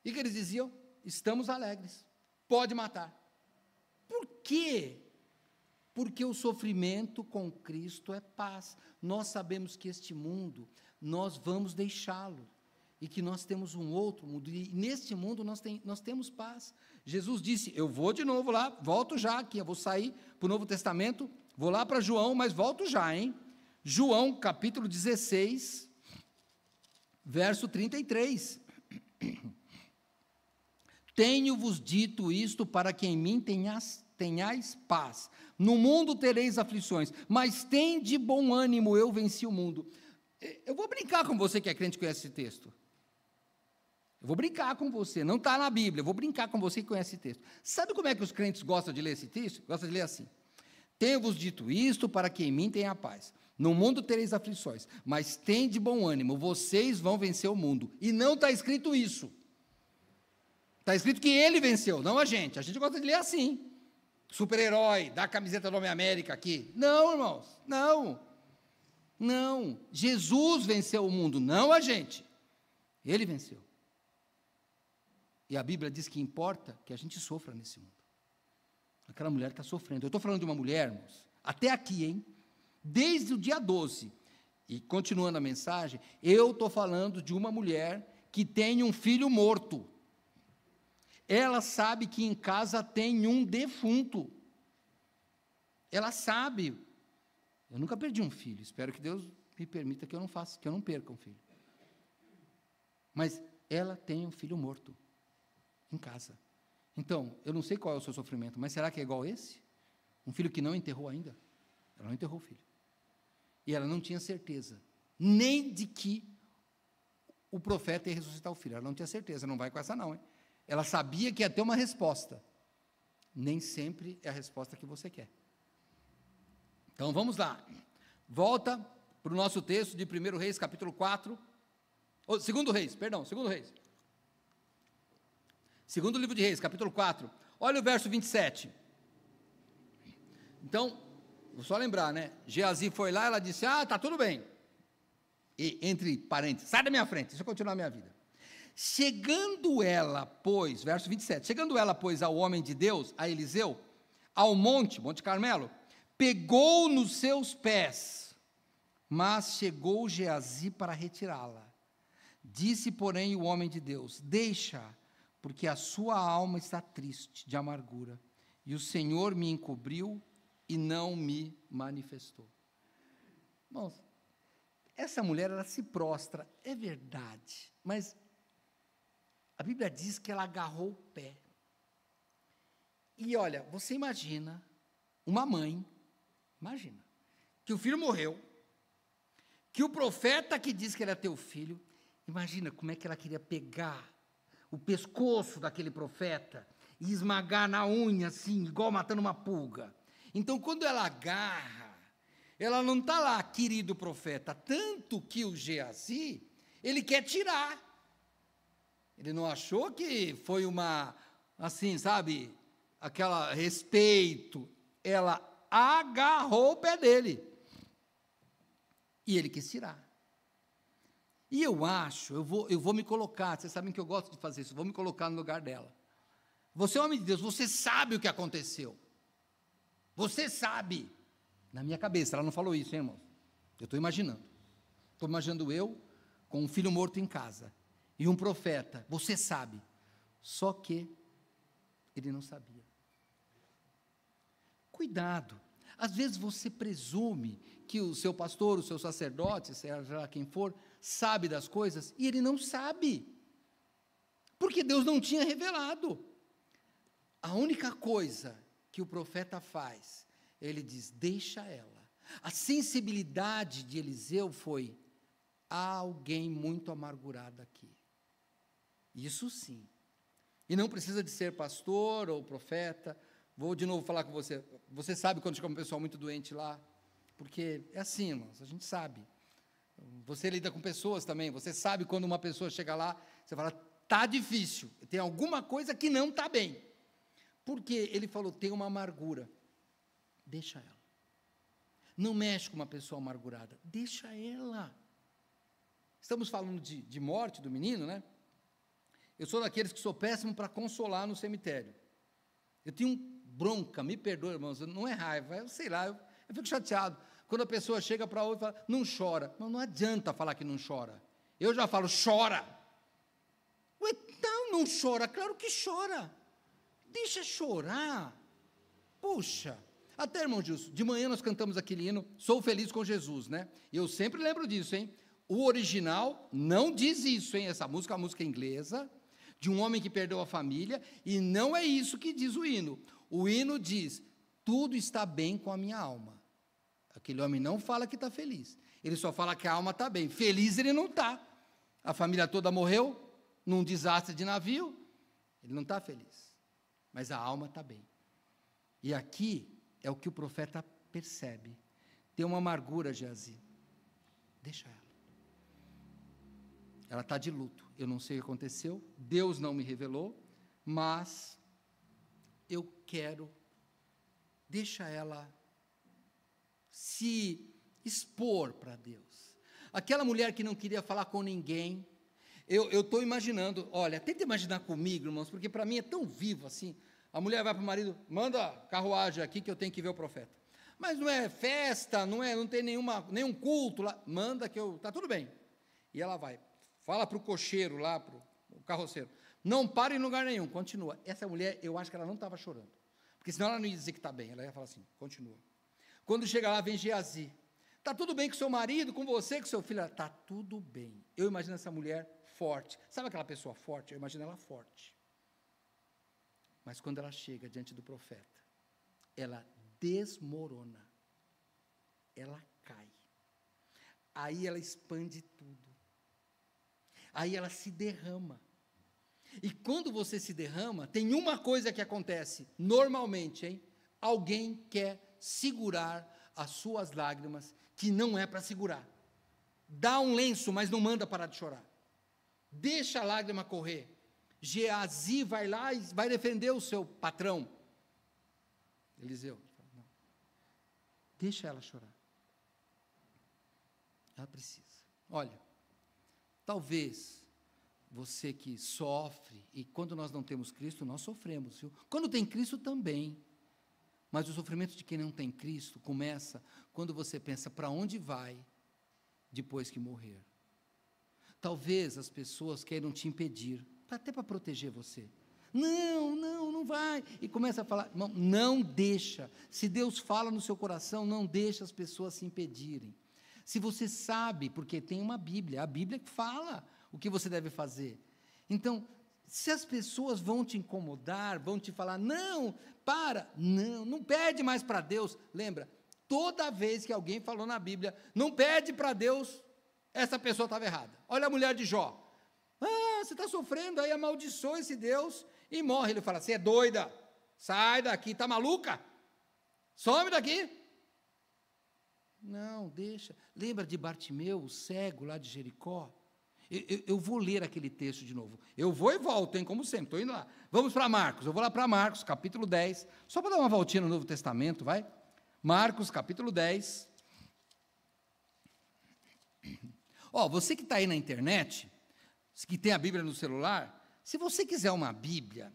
E que eles diziam? Estamos alegres, pode matar. Por quê? Porque o sofrimento com Cristo é paz. Nós sabemos que este mundo, nós vamos deixá-lo, e que nós temos um outro mundo, e neste mundo nós temos paz. Jesus disse, eu vou de novo lá, volto já aqui, eu vou sair para o Novo Testamento, vou lá para João, mas volto já, hein? João, capítulo 16, verso 33. Tenho-vos dito isto para que em mim tenhais paz. No mundo tereis aflições, mas tende bom ânimo, eu venci o mundo. Eu vou brincar com você que é crente e conhece esse texto. Eu vou brincar com você, não está na Bíblia, eu vou brincar com você que conhece esse texto. Sabe como é que os crentes gostam de ler esse texto? Gostam de ler assim. Tenho-vos dito isto para que em mim tenha paz. No mundo tereis aflições, mas tende bom ânimo, vocês vão vencer o mundo. E não está escrito isso. Está escrito que ele venceu, não a gente. A gente gosta de ler assim. Super-herói, dá a camiseta do Homem-América aqui. Não, irmãos, não. Não. Jesus venceu o mundo, não a gente. Ele venceu. E a Bíblia diz que importa que a gente sofra nesse mundo. Aquela mulher está sofrendo. Eu estou falando de uma mulher, irmãos, até aqui, hein? Desde o dia 12. E continuando a mensagem, eu estou falando de uma mulher que tem um filho morto. Ela sabe que em casa tem um defunto. Ela sabe. Eu nunca perdi um filho. Espero que Deus me permita que eu não perca um filho. Mas ela tem um filho morto em casa. Então, eu não sei qual é o seu sofrimento, mas será que é igual a esse? Um filho que não enterrou ainda? Ela não enterrou o filho. E ela não tinha certeza, nem de que o profeta ia ressuscitar o filho. Ela não tinha certeza, não vai com essa não, hein? Ela sabia que ia ter uma resposta. Nem sempre é a resposta que você quer. Então, vamos lá. Volta para o nosso texto de 1 Reis, capítulo 4. 2 Reis. Segundo livro de Reis, capítulo 4. Olha o verso 27. Então, vou só lembrar, né? Geazi foi lá, ela disse, tá tudo bem. E, entre parênteses, sai da minha frente, deixa eu continuar a minha vida. Chegando ela, pois, verso 27, chegando ela, pois, ao homem de Deus, a Eliseu, ao Monte Carmelo, pegou nos seus pés, mas chegou Geazi para retirá-la. Disse, porém, o homem de Deus, deixa, porque a sua alma está triste, de amargura, e o Senhor me encobriu e não me manifestou. Irmãos, essa mulher, ela se prostra, é verdade, mas a Bíblia diz que ela agarrou o pé. E olha, você imagina uma mãe, que o filho morreu, que o profeta que diz que ele é teu filho, imagina como é que ela queria pegar o pescoço daquele profeta e esmagar na unha, assim, igual matando uma pulga. Então, quando ela agarra, ela não está lá, querido profeta, tanto que o Geazi, ele quer tirar. Ele não achou que foi uma, assim, sabe, aquela respeito. Ela agarrou o pé dele. E ele quis tirar. E eu acho, eu vou me colocar, vocês sabem que eu gosto de fazer isso, vou me colocar no lugar dela. Você é homem de Deus, você sabe o que aconteceu. Você sabe. Na minha cabeça, ela não falou isso, hein, irmãos? Eu estou imaginando. Estou imaginando eu com um filho morto em casa. E um profeta, você sabe. Só que ele não sabia. Cuidado. Às vezes você presume que o seu pastor, o seu sacerdote, seja lá quem for, sabe das coisas, e ele não sabe. Porque Deus não tinha revelado. A única coisa que o profeta faz, ele diz, deixa ela. A sensibilidade de Eliseu foi, há alguém muito amargurado aqui. Isso sim. E não precisa de ser pastor ou profeta. Vou de novo falar com você. Você sabe quando chega um pessoal muito doente lá? Porque é assim, irmãos, a gente sabe. Você lida com pessoas também, você sabe quando uma pessoa chega lá, você fala, está difícil, tem alguma coisa que não está bem. Porque ele falou, tem uma amargura, deixa ela. Não mexe com uma pessoa amargurada, deixa ela. Estamos falando de morte do menino, né? Eu sou daqueles que sou péssimo para consolar no cemitério. Eu tenho bronca, me perdoe, irmãos, não é raiva, eu sei lá, eu fico chateado. Quando a pessoa chega para outra e fala, não chora. Não adianta falar que não chora. Eu já falo, chora. Então não chora, claro que chora. Deixa chorar. Puxa. Até, irmão Gilson, de manhã nós cantamos aquele hino, Sou Feliz com Jesus, né? Eu sempre lembro disso, hein? O original não diz isso, hein? Essa música é uma música inglesa, de um homem que perdeu a família, e não é isso que diz o hino. O hino diz, tudo está bem com a minha alma. Aquele homem não fala que está feliz, ele só fala que a alma está bem. Feliz ele não está. A família toda morreu, num desastre de navio, ele não está feliz, mas a alma está bem. E aqui é o que o profeta percebe. Tem uma amargura, Geazi. Deixa ela. Ela está de luto. Eu não sei o que aconteceu, Deus não me revelou, mas eu quero, deixa ela se expor para Deus. Aquela mulher que não queria falar com ninguém, eu estou imaginando, olha, tenta imaginar comigo, irmãos, porque para mim é tão vivo assim. A mulher vai para o marido, manda carruagem aqui que eu tenho que ver o profeta. Mas não é festa, não tem nenhum culto lá, manda que está tudo bem. E ela vai, fala para o cocheiro lá, para o carroceiro, não para em lugar nenhum, continua. Essa mulher, eu acho que ela não estava chorando, porque senão ela não ia dizer que está bem, ela ia falar assim, continua. Quando chega lá, vem Geazi, está tudo bem com seu marido, com você, com seu filho? Está tudo bem. Eu imagino essa mulher forte, sabe aquela pessoa forte? Eu imagino ela forte. Mas quando ela chega diante do profeta, ela desmorona, ela cai, aí ela expande tudo, aí ela se derrama, e quando você se derrama, tem uma coisa que acontece, normalmente, hein? Alguém quer segurar as suas lágrimas, que não é para segurar, dá um lenço, mas não manda parar de chorar, deixa a lágrima correr. Geazi vai lá e vai defender o seu patrão, Eliseu, não, deixa ela chorar, ela precisa. Olha, talvez você que sofre, e quando nós não temos Cristo, nós sofremos, viu? Quando tem Cristo também, mas o sofrimento de quem não tem Cristo começa quando você pensa para onde vai depois que morrer. Talvez as pessoas queiram te impedir, até para proteger você. Não vai. E começa a falar, não deixa. Se Deus fala no seu coração, não deixa as pessoas se impedirem. Se você sabe, porque tem uma Bíblia, a Bíblia que fala o que você deve fazer. Então, se as pessoas vão te incomodar, vão te falar, não pede mais para Deus. Lembra, toda vez que alguém falou na Bíblia, não pede para Deus, essa pessoa estava errada. Olha a mulher de Jó. Você está sofrendo, aí amaldiçoa esse Deus e morre. Ele fala, você é doida, sai daqui, está maluca? Some daqui. Não, deixa. Lembra de Bartimeu, o cego lá de Jericó? Eu vou ler aquele texto de novo. Eu vou e volto, hein, como sempre, estou indo lá. Vamos para Marcos, eu vou lá para Marcos, capítulo 10, só para dar uma voltinha no Novo Testamento, vai? Marcos, capítulo 10. Você que está aí na internet, que tem a Bíblia no celular, se você quiser uma Bíblia,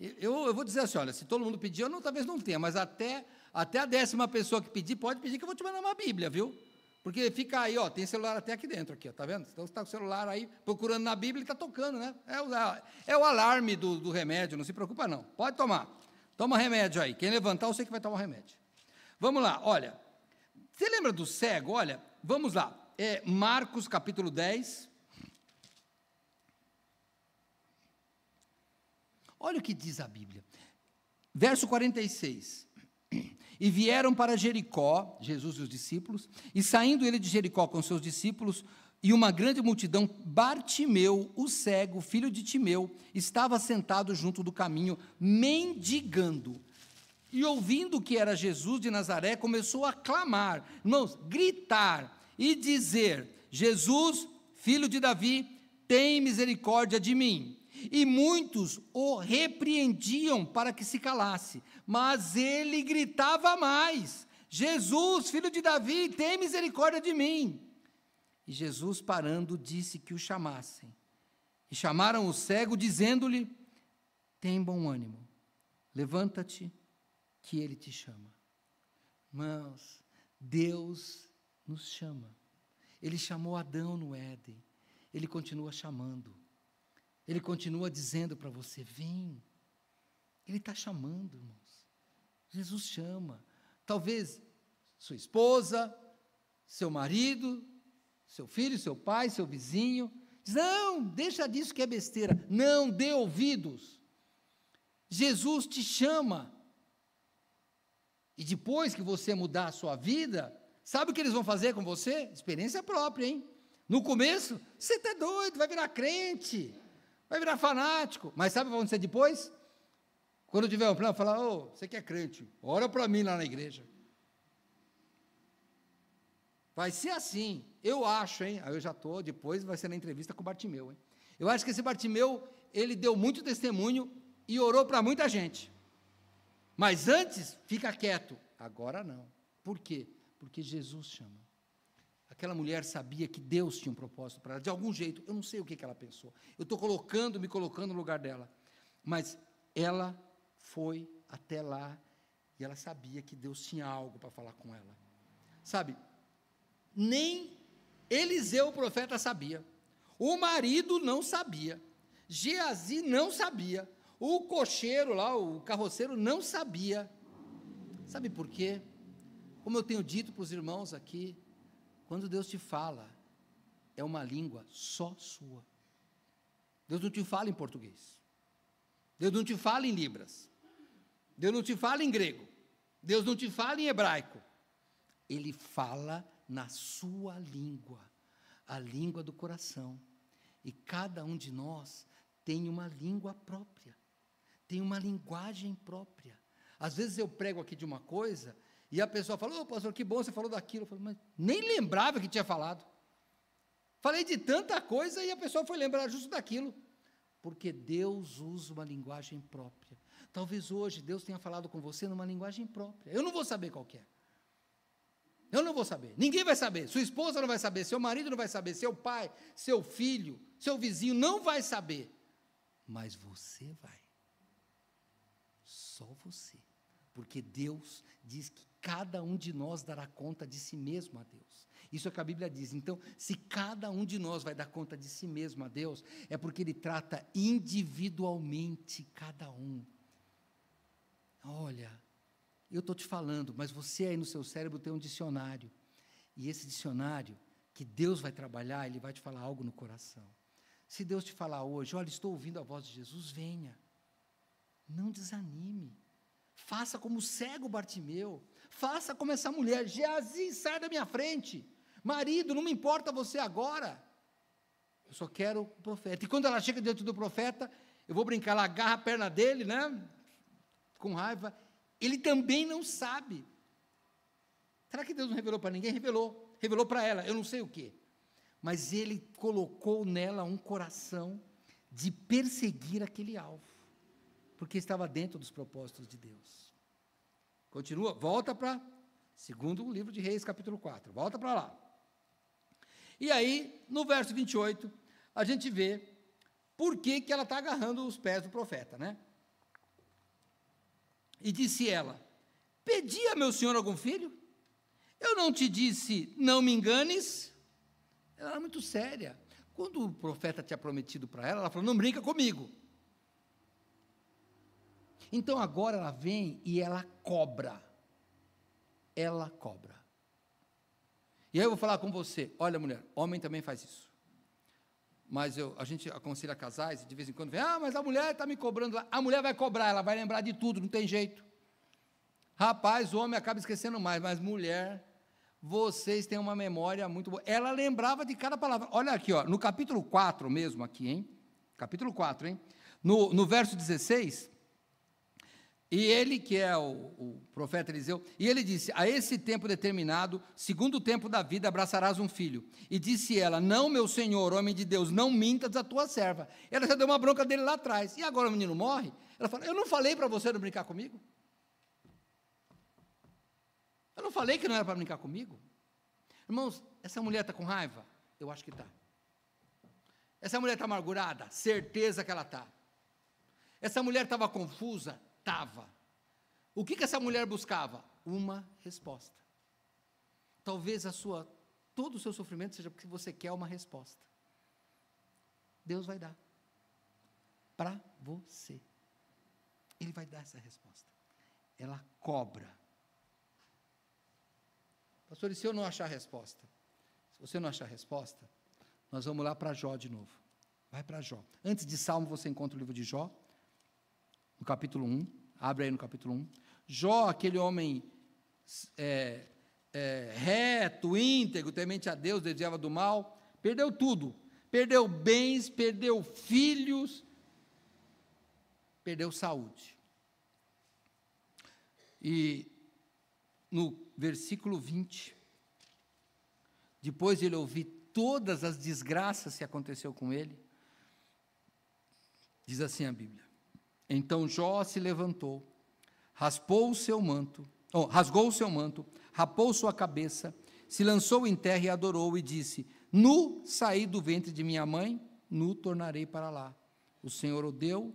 eu vou dizer assim, olha, se todo mundo pedir, talvez não tenha, mas até a 10ª pessoa que pedir, pode pedir que eu vou te mandar uma Bíblia, viu? Porque fica aí, tem celular até aqui dentro, aqui, tá vendo? Então você está com o celular aí, procurando na Bíblia, ele está tocando, né? É o alarme do remédio, não se preocupa não, pode tomar. Toma remédio aí, quem levantar, eu sei que vai tomar o remédio. Vamos lá, olha, você lembra do cego? Olha, vamos lá, Marcos capítulo 10, olha o que diz a Bíblia, verso 46, e vieram para Jericó, Jesus e os discípulos, e saindo ele de Jericó com seus discípulos, e uma grande multidão, Bartimeu, o cego, filho de Timeu, estava sentado junto do caminho, mendigando, e ouvindo que era Jesus de Nazaré, começou a clamar, irmãos, gritar, e dizer, Jesus, filho de Davi, tem misericórdia de mim. E muitos o repreendiam para que se calasse, mas ele gritava mais: Jesus, filho de Davi, tem misericórdia de mim. E Jesus, parando, disse que o chamassem. E chamaram o cego, dizendo-lhe: tem bom ânimo, levanta-te, que ele te chama. Irmãos, Deus nos chama. Ele chamou Adão no Éden, ele continua chamando. Ele continua dizendo para você: vem. Ele está chamando, irmãos. Jesus chama. Talvez sua esposa, seu marido, seu filho, seu pai, seu vizinho. Diz: não, deixa disso que é besteira. Não dê ouvidos. Jesus te chama. E depois que você mudar a sua vida, sabe o que eles vão fazer com você? Experiência própria, hein? No começo, você está doido, vai virar crente, vai virar fanático. Mas sabe o que vai acontecer depois? Quando tiver um plano, falar: ô, você que é crente, ora para mim lá na igreja. Vai ser assim, eu acho, hein? Aí eu já estou, depois vai ser na entrevista com o Bartimeu, hein? Eu acho que esse Bartimeu, ele deu muito testemunho e orou para muita gente. Mas antes, fica quieto. Agora não. Por quê? Porque Jesus chama. Aquela mulher sabia que Deus tinha um propósito para ela, de algum jeito. Eu não sei o que ela pensou. Eu estou me colocando no lugar dela. Mas ela foi até lá e ela sabia que Deus tinha algo para falar com ela. Sabe, nem Eliseu, o profeta, sabia. O marido não sabia. Geazi não sabia. O cocheiro lá, o carroceiro, não sabia. Sabe por quê? Como eu tenho dito para os irmãos aqui, quando Deus te fala, é uma língua só sua. Deus não te fala em português. Deus não te fala em libras. Deus não te fala em grego. Deus não te fala em hebraico. Ele fala na sua língua, a língua do coração. E cada um de nós tem uma língua própria, tem uma linguagem própria. Às vezes eu prego aqui de uma coisa e a pessoa fala: ô pastor, que bom você falou daquilo. Eu falo: mas nem lembrava que tinha falado. Falei de tanta coisa e a pessoa foi lembrar justo daquilo. Porque Deus usa uma linguagem própria. Talvez hoje Deus tenha falado com você numa linguagem própria. Eu não vou saber qual que é. Eu não vou saber, ninguém vai saber, sua esposa não vai saber, seu marido não vai saber, seu pai, seu filho, seu vizinho não vai saber, mas você vai, só você, porque Deus diz que cada um de nós dará conta de si mesmo a Deus. Isso é o que a Bíblia diz. Então, se cada um de nós vai dar conta de si mesmo a Deus, é porque Ele trata individualmente cada um. Olha, eu estou te falando, mas você aí no seu cérebro tem um dicionário, e esse dicionário, que Deus vai trabalhar, Ele vai te falar algo no coração. Se Deus te falar hoje: olha, estou ouvindo a voz de Jesus, venha, não desanime, faça como o cego Bartimeu, faça como essa mulher: Geazi, sai da minha frente, marido, não me importa você agora, eu só quero o profeta. E quando ela chega diante do profeta, eu vou brincar, ela agarra a perna dele, né, com raiva. Ele também não sabe. Será que Deus não revelou para ninguém? Revelou para ela, eu não sei o quê. Mas Ele colocou nela um coração de perseguir aquele alvo, porque estava dentro dos propósitos de Deus. Continua, volta para segundo livro de Reis, capítulo 4, volta para lá. E aí, no verso 28, a gente vê por que ela está agarrando os pés do profeta, né? E disse ela: pedi a meu senhor algum filho? Eu não te disse, não me enganes? Ela era muito séria. Quando o profeta tinha prometido para ela, ela falou: não brinca comigo. Então agora ela vem e ela cobra. Ela cobra. E aí eu vou falar com você: olha, mulher, homem também faz isso. Mas a gente aconselha casais, e de vez em quando vem: mas a mulher está me cobrando lá. A mulher vai cobrar, ela vai lembrar de tudo, não tem jeito. Rapaz, o homem acaba esquecendo mais, mas mulher, vocês têm uma memória muito boa. Ela lembrava de cada palavra. Olha aqui, ó, no capítulo 4 mesmo aqui, hein? Capítulo 4, hein? No verso 16, E ele, que é o profeta Eliseu, e ele disse: a esse tempo determinado, segundo o tempo da vida, abraçarás um filho. E disse ela: não, meu senhor, homem de Deus, não mintas a tua serva. Ela já deu uma bronca dele lá atrás. E agora o menino morre? Ela fala: eu não falei para você não brincar comigo? Eu não falei que não era para brincar comigo? Irmãos, essa mulher está com raiva? Eu acho que está. Essa mulher está amargurada? Certeza que ela está. Essa mulher estava confusa? Estava. O que essa mulher buscava? Uma resposta. Talvez todo o seu sofrimento seja porque você quer uma resposta. Deus vai dar. Para você. Ele vai dar essa resposta. Ela cobra. Pastor, e se eu não achar a resposta? Se você não achar a resposta, nós vamos lá para Jó de novo. Vai para Jó. Antes de Salmo, você encontra o livro de Jó, no capítulo 1. Abre aí no capítulo 1. Jó, aquele homem reto, íntegro, temente a Deus, desviava do mal, perdeu tudo. Perdeu bens, perdeu filhos, perdeu saúde. E no versículo 20, depois de ele ouvir todas as desgraças que aconteceu com ele, diz assim a Bíblia: então Jó se levantou, rasgou o seu manto, rapou sua cabeça, se lançou em terra e adorou, e disse: nu saí do ventre de minha mãe, nu tornarei para lá. O Senhor o deu,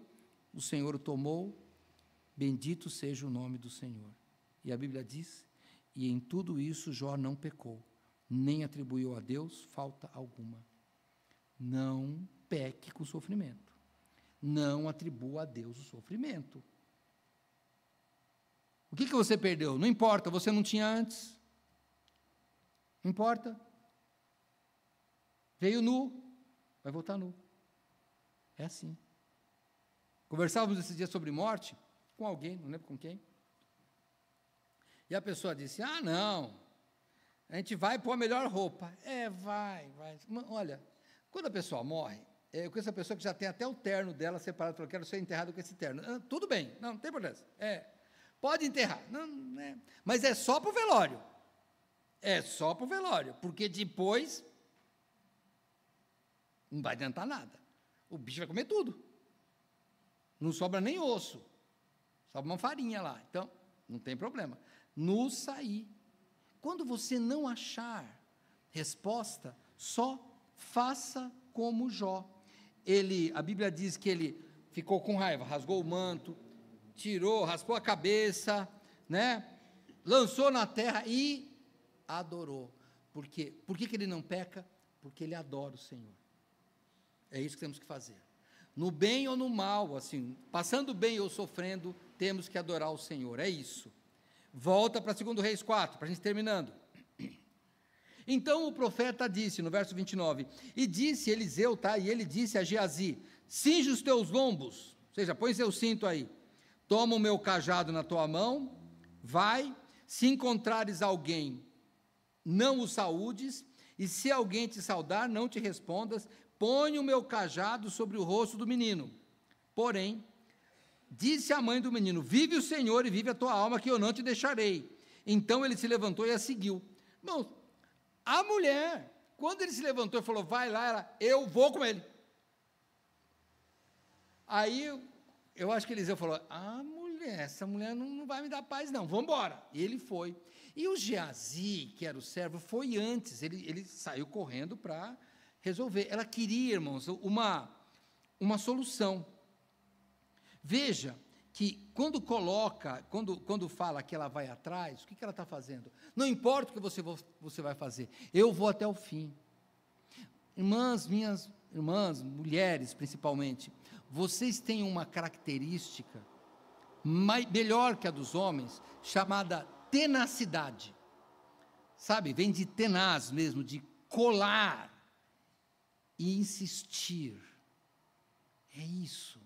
o Senhor o tomou, bendito seja o nome do Senhor. E a Bíblia diz: e em tudo isso Jó não pecou, nem atribuiu a Deus falta alguma. Não peque com sofrimento. Não atribua a Deus o sofrimento. O que você perdeu? Não importa, você não tinha antes. Não importa. Veio nu, vai voltar nu. É assim. Conversávamos esses dias sobre morte com alguém, não lembro com quem. E a pessoa disse: ah, não, a gente vai pôr a melhor roupa. Vai. Olha, quando a pessoa morre, eu conheço a pessoa que já tem até o terno dela separado, falou: quero ser enterrado com esse terno. Tudo bem, não tem problema. Pode enterrar. Mas é só para o velório. É só para o velório, porque depois não vai adiantar nada. O bicho vai comer tudo. Não sobra nem osso. Sobra uma farinha lá. Então, não tem problema. No sair. Quando você não achar resposta, só faça como Jó. A Bíblia diz que ele ficou com raiva, rasgou o manto, raspou a cabeça, lançou na terra e adorou. Por quê? Por que ele não peca? Porque ele adora o Senhor. É isso que temos que fazer. No bem ou no mal, assim, passando bem ou sofrendo, temos que adorar o Senhor. É isso. Volta para 2 Reis 4, para a gente terminando. Então o profeta disse, no verso 29, e disse Eliseu, e ele disse a Geazi: cinge os teus lombos, ou seja, põe seu cinto aí, toma o meu cajado na tua mão, vai, se encontrares alguém, não o saúdes, e se alguém te saudar, não te respondas, põe o meu cajado sobre o rosto do menino. Porém, disse a mãe do menino: vive o Senhor e vive a tua alma, que eu não te deixarei. Então ele se levantou e a seguiu. Irmãos, a mulher, quando ele se levantou e falou: vai lá, eu vou com ele. Aí, eu acho que Eliseu falou: essa mulher não vai me dar paz não, vamos embora. E ele foi. E o Geazi, que era o servo, foi antes, ele saiu correndo para resolver. Ela queria, irmãos, uma solução. Veja que quando fala que ela vai atrás, o que ela está fazendo? Não importa o que você vai fazer, eu vou até o fim. Irmãs, minhas irmãs, mulheres principalmente, vocês têm uma característica melhor que a dos homens, chamada tenacidade. Sabe, vem de tenaz mesmo, de colar e insistir. É isso.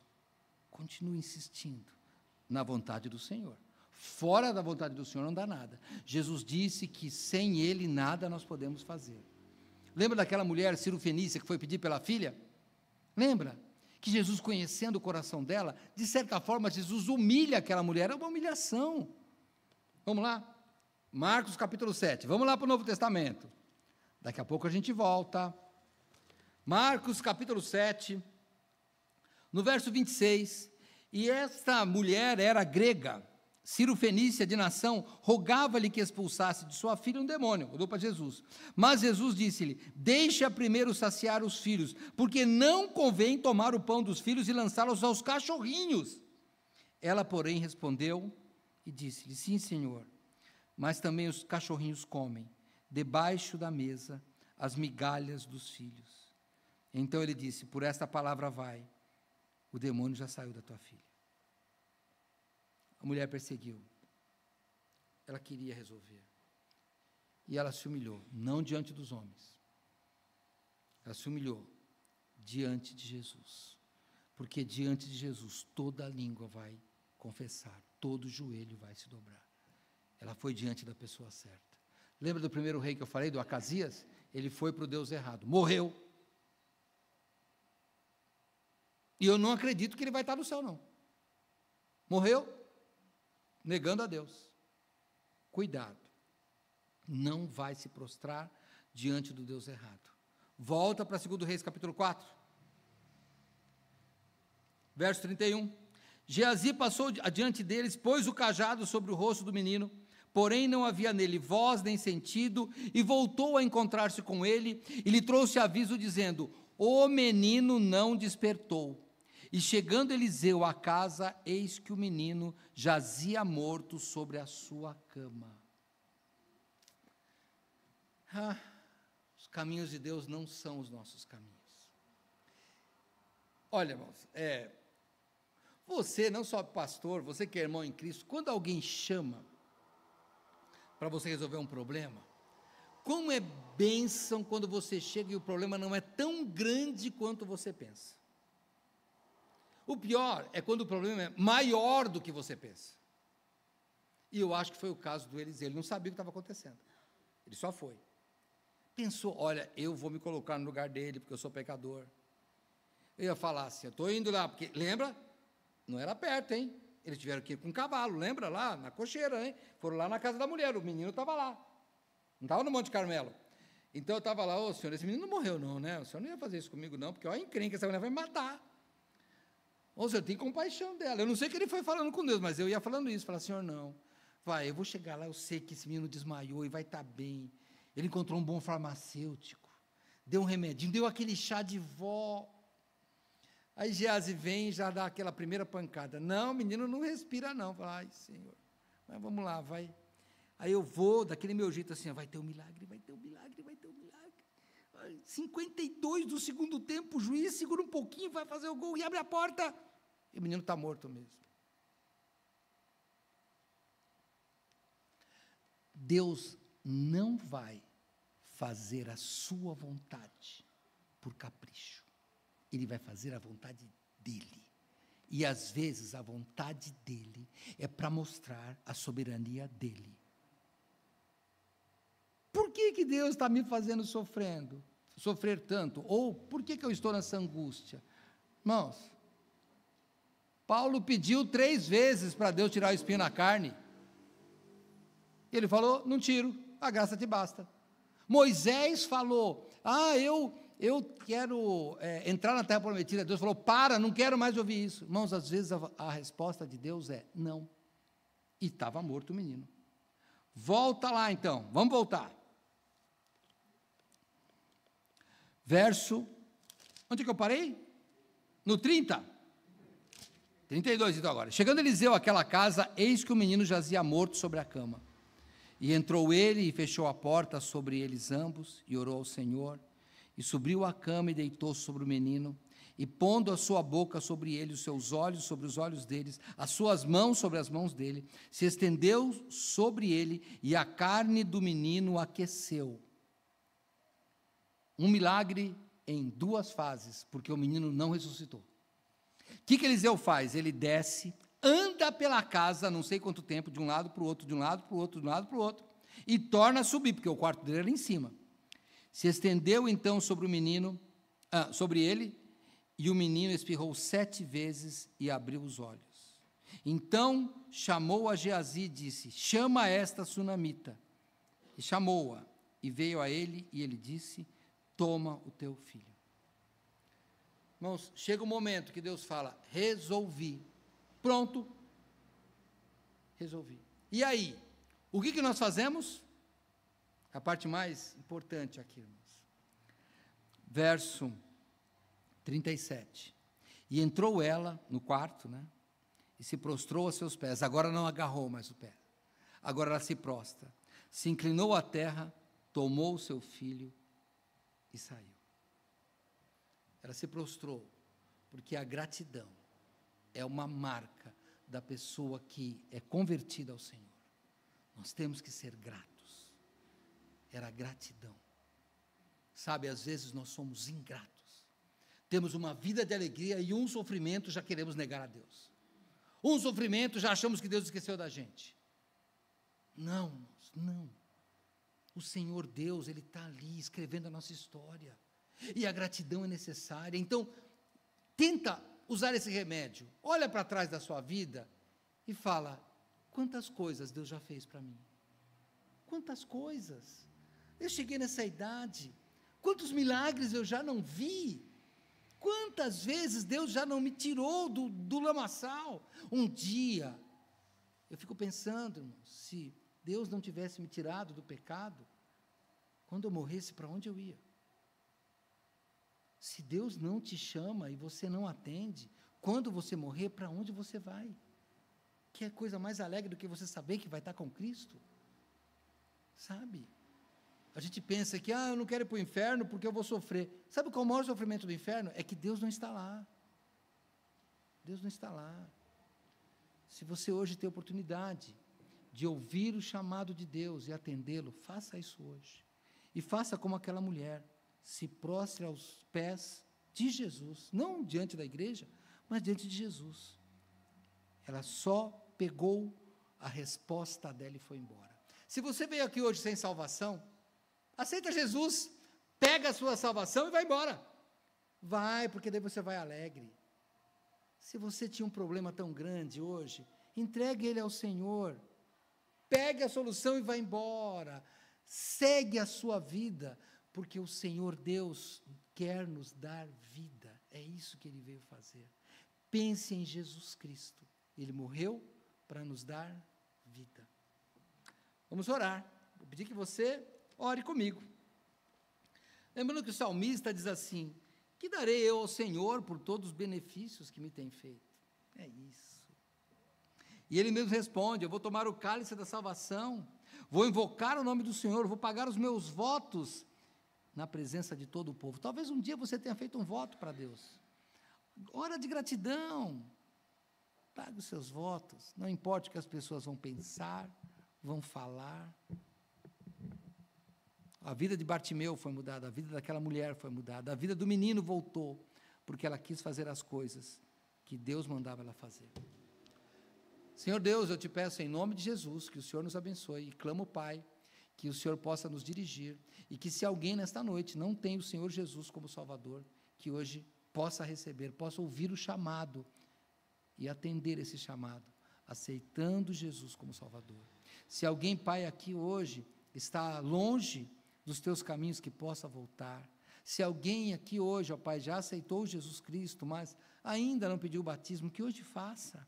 Continue insistindo na vontade do Senhor. Fora da vontade do Senhor não dá nada. Jesus disse que sem Ele nada nós podemos fazer. Lembra daquela mulher Cirofenícia que foi pedir pela filha? Lembra? que Jesus, conhecendo o coração dela, de certa forma, Jesus humilha aquela mulher, é uma humilhação. Vamos lá? Marcos capítulo 7, vamos lá para o Novo Testamento. Daqui a pouco a gente volta. Marcos capítulo 7, no verso 26, e esta mulher era grega, Cirofenícia de nação, rogava-lhe que expulsasse de sua filha um demônio, olhou para Jesus, mas Jesus disse-lhe, deixa primeiro saciar os filhos, porque não convém tomar o pão dos filhos e lançá-los aos cachorrinhos. Ela, porém, respondeu e disse-lhe, sim, Senhor, mas também os cachorrinhos comem, debaixo da mesa, as migalhas dos filhos. Então ele disse, por esta palavra vai, o demônio já saiu da tua filha. A mulher perseguiu, ela queria resolver, e ela se humilhou, não diante dos homens, ela se humilhou diante de Jesus, porque diante de Jesus toda a língua vai confessar, todo joelho vai se dobrar. Ela foi diante da pessoa certa. Lembra do primeiro rei que eu falei, do Acasias? Ele foi para o Deus errado, morreu. E eu não acredito que ele vai estar no céu, não. Morreu, negando a Deus. Cuidado, não vai se prostrar diante do Deus errado. Volta para 2 Reis, capítulo 4. Verso 31. Geazi passou adiante deles, pôs o cajado sobre o rosto do menino, porém não havia nele voz nem sentido, e voltou a encontrar-se com ele, e lhe trouxe aviso, dizendo, o menino não despertou. E chegando Eliseu à casa, eis que o menino jazia morto sobre a sua cama. Os caminhos de Deus não são os nossos caminhos. Olha, irmãos, você, não só pastor, você que é irmão em Cristo, quando alguém chama para você resolver um problema, como é bênção quando você chega e o problema não é tão grande quanto você pensa. O pior é quando o problema é maior do que você pensa. E eu acho que foi o caso do Eliseu, ele não sabia o que estava acontecendo, ele só foi. Pensou, olha, eu vou me colocar no lugar dele, porque eu sou pecador. Eu ia falar assim, eu estou indo lá, porque, lembra? Não era perto, hein? Eles tiveram que ir com um cavalo, lembra? Lá na cocheira, hein? Foram lá na casa da mulher, o menino estava lá. Não estava no Monte Carmelo. Então eu estava lá, ô senhor, esse menino não morreu não, né? O senhor não ia fazer isso comigo não, porque olha a encrenca, essa mulher vai me matar. Ô senhor, tem compaixão dela. Eu não sei o que ele foi falando com Deus, mas eu ia falando isso, falar, senhor, não. Vai, eu vou chegar lá, eu sei que esse menino desmaiou e vai estar bem. Ele encontrou um bom farmacêutico, deu um remedinho, deu aquele chá de vó. Aí Geazi vem e já dá aquela primeira pancada. Não, o menino não respira não. Fala, ai Senhor, mas vamos lá, vai. Aí eu vou, daquele meu jeito assim, vai ter um milagre, vai ter um milagre, vai ter um milagre. 52 do segundo tempo, o juiz segura um pouquinho, vai fazer o gol e abre a porta. E o menino está morto mesmo. Deus não vai fazer a sua vontade por capricho. Ele vai fazer a vontade dele. E às vezes a vontade dele é para mostrar a soberania dele. Por que Deus está me fazendo sofrer tanto? Ou por que eu estou nessa angústia? Irmãos, Paulo pediu 3 vezes para Deus tirar o espinho na carne. Ele falou, não tiro, a graça te basta. Moisés falou, eu quero entrar na terra prometida. Deus falou, não quero mais ouvir isso. Irmãos, às vezes a resposta de Deus é não. E estava morto o menino. Volta lá então, vamos voltar. Verso, onde que eu parei? No 30. 32 então agora. Chegando Eliseu àquela casa, eis que o menino jazia morto sobre a cama. E entrou ele e fechou a porta sobre eles ambos, e orou ao Senhor, e subiu à cama e deitou sobre o menino, e pondo a sua boca sobre ele, os seus olhos sobre os olhos deles, as suas mãos sobre as mãos dele, se estendeu sobre ele, e a carne do menino aqueceu. Um milagre em 2 fases, porque o menino não ressuscitou. O que Eliseu faz? Ele desce, anda pela casa, não sei quanto tempo, de um lado para o outro, de um lado para o outro, de um lado para o outro, e torna a subir, porque o quarto dele era em cima. Se estendeu então sobre o menino, sobre ele, E o menino espirrou 7 vezes e abriu os olhos. Então chamou a Geazi e disse: chama esta sunamita. E chamou-a, e veio a ele, e ele disse: toma o teu filho. Irmãos, chega um momento que Deus fala: resolvi. Pronto. Resolvi. E aí? O que nós fazemos? A parte mais importante aqui, irmãos. Verso 37. E entrou ela no quarto, e se prostrou a seus pés. Agora não agarrou mais o pé. Agora ela se prostra. Se inclinou à terra, tomou o seu filho e saiu. Ela se prostrou, porque a gratidão é uma marca da pessoa que é convertida ao Senhor. Nós temos que ser gratos. Era gratidão. Sabe, às vezes nós somos ingratos. Temos uma vida de alegria e um sofrimento já queremos negar a Deus. Um sofrimento já achamos que Deus esqueceu da gente. Não, irmãos, não. O Senhor Deus, Ele está ali escrevendo a nossa história. E a gratidão é necessária. Então, tenta usar esse remédio. Olha para trás da sua vida e fala: quantas coisas Deus já fez para mim? Quantas coisas? Eu cheguei nessa idade. Quantos milagres eu já não vi? Quantas vezes Deus já não me tirou do lamaçal? Um dia, eu fico pensando, irmãos, se Deus não tivesse me tirado do pecado, quando eu morresse, para onde eu ia? Se Deus não te chama e você não atende, quando você morrer, para onde você vai? Que é coisa mais alegre do que você saber que vai estar com Cristo? Sabe? A gente pensa que, eu não quero ir para o inferno porque eu vou sofrer. Sabe qual é o maior sofrimento do inferno? É que Deus não está lá. Deus não está lá. Se você hoje tem a oportunidade de ouvir o chamado de Deus e atendê-lo, faça isso hoje. E faça como aquela mulher, se prostre aos pés de Jesus, não diante da igreja, mas diante de Jesus. Ela só pegou a resposta dela e foi embora. Se você veio aqui hoje sem salvação, aceita Jesus, pega a sua salvação e vai embora. Vai, porque daí você vai alegre. Se você tinha um problema tão grande hoje, entregue ele ao Senhor. Pegue a solução e vai embora. Segue a sua vida, porque o Senhor Deus quer nos dar vida. É isso que Ele veio fazer. Pense em Jesus Cristo. Ele morreu para nos dar vida. Vamos orar. Vou pedir que você ore comigo. Lembrando que o salmista diz assim: que darei eu ao Senhor por todos os benefícios que me tem feito? É isso. E ele mesmo responde: eu vou tomar o cálice da salvação, vou invocar o nome do Senhor, vou pagar os meus votos na presença de todo o povo. Talvez um dia você tenha feito um voto para Deus. Hora de gratidão. Pague os seus votos. Não importa o que as pessoas vão pensar, vão falar. A vida de Bartimeu foi mudada, a vida daquela mulher foi mudada, a vida do menino voltou, porque ela quis fazer as coisas que Deus mandava ela fazer. Senhor Deus, eu te peço em nome de Jesus, que o Senhor nos abençoe, e clamo, Pai, que o Senhor possa nos dirigir, e que se alguém nesta noite não tem o Senhor Jesus como Salvador, que hoje possa receber, possa ouvir o chamado, e atender esse chamado, aceitando Jesus como Salvador. Se alguém, Pai, aqui hoje, está longe dos teus caminhos, que possa voltar. Se alguém aqui hoje, ó Pai, já aceitou Jesus Cristo, mas ainda não pediu o batismo, que hoje faça.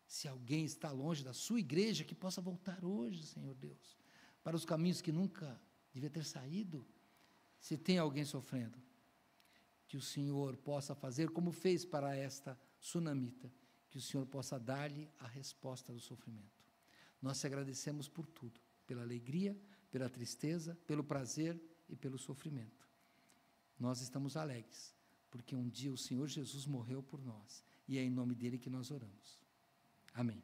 Se alguém está longe da sua igreja, que possa voltar hoje, Senhor Deus, para os caminhos que nunca devia ter saído. Se tem alguém sofrendo, que o Senhor possa fazer como fez para esta sunamita, que o Senhor possa dar-lhe a resposta do sofrimento. Nós te agradecemos por tudo, pela alegria, pela tristeza, pelo prazer e pelo sofrimento. Nós estamos alegres, porque um dia o Senhor Jesus morreu por nós, e é em nome dele que nós oramos. Amém.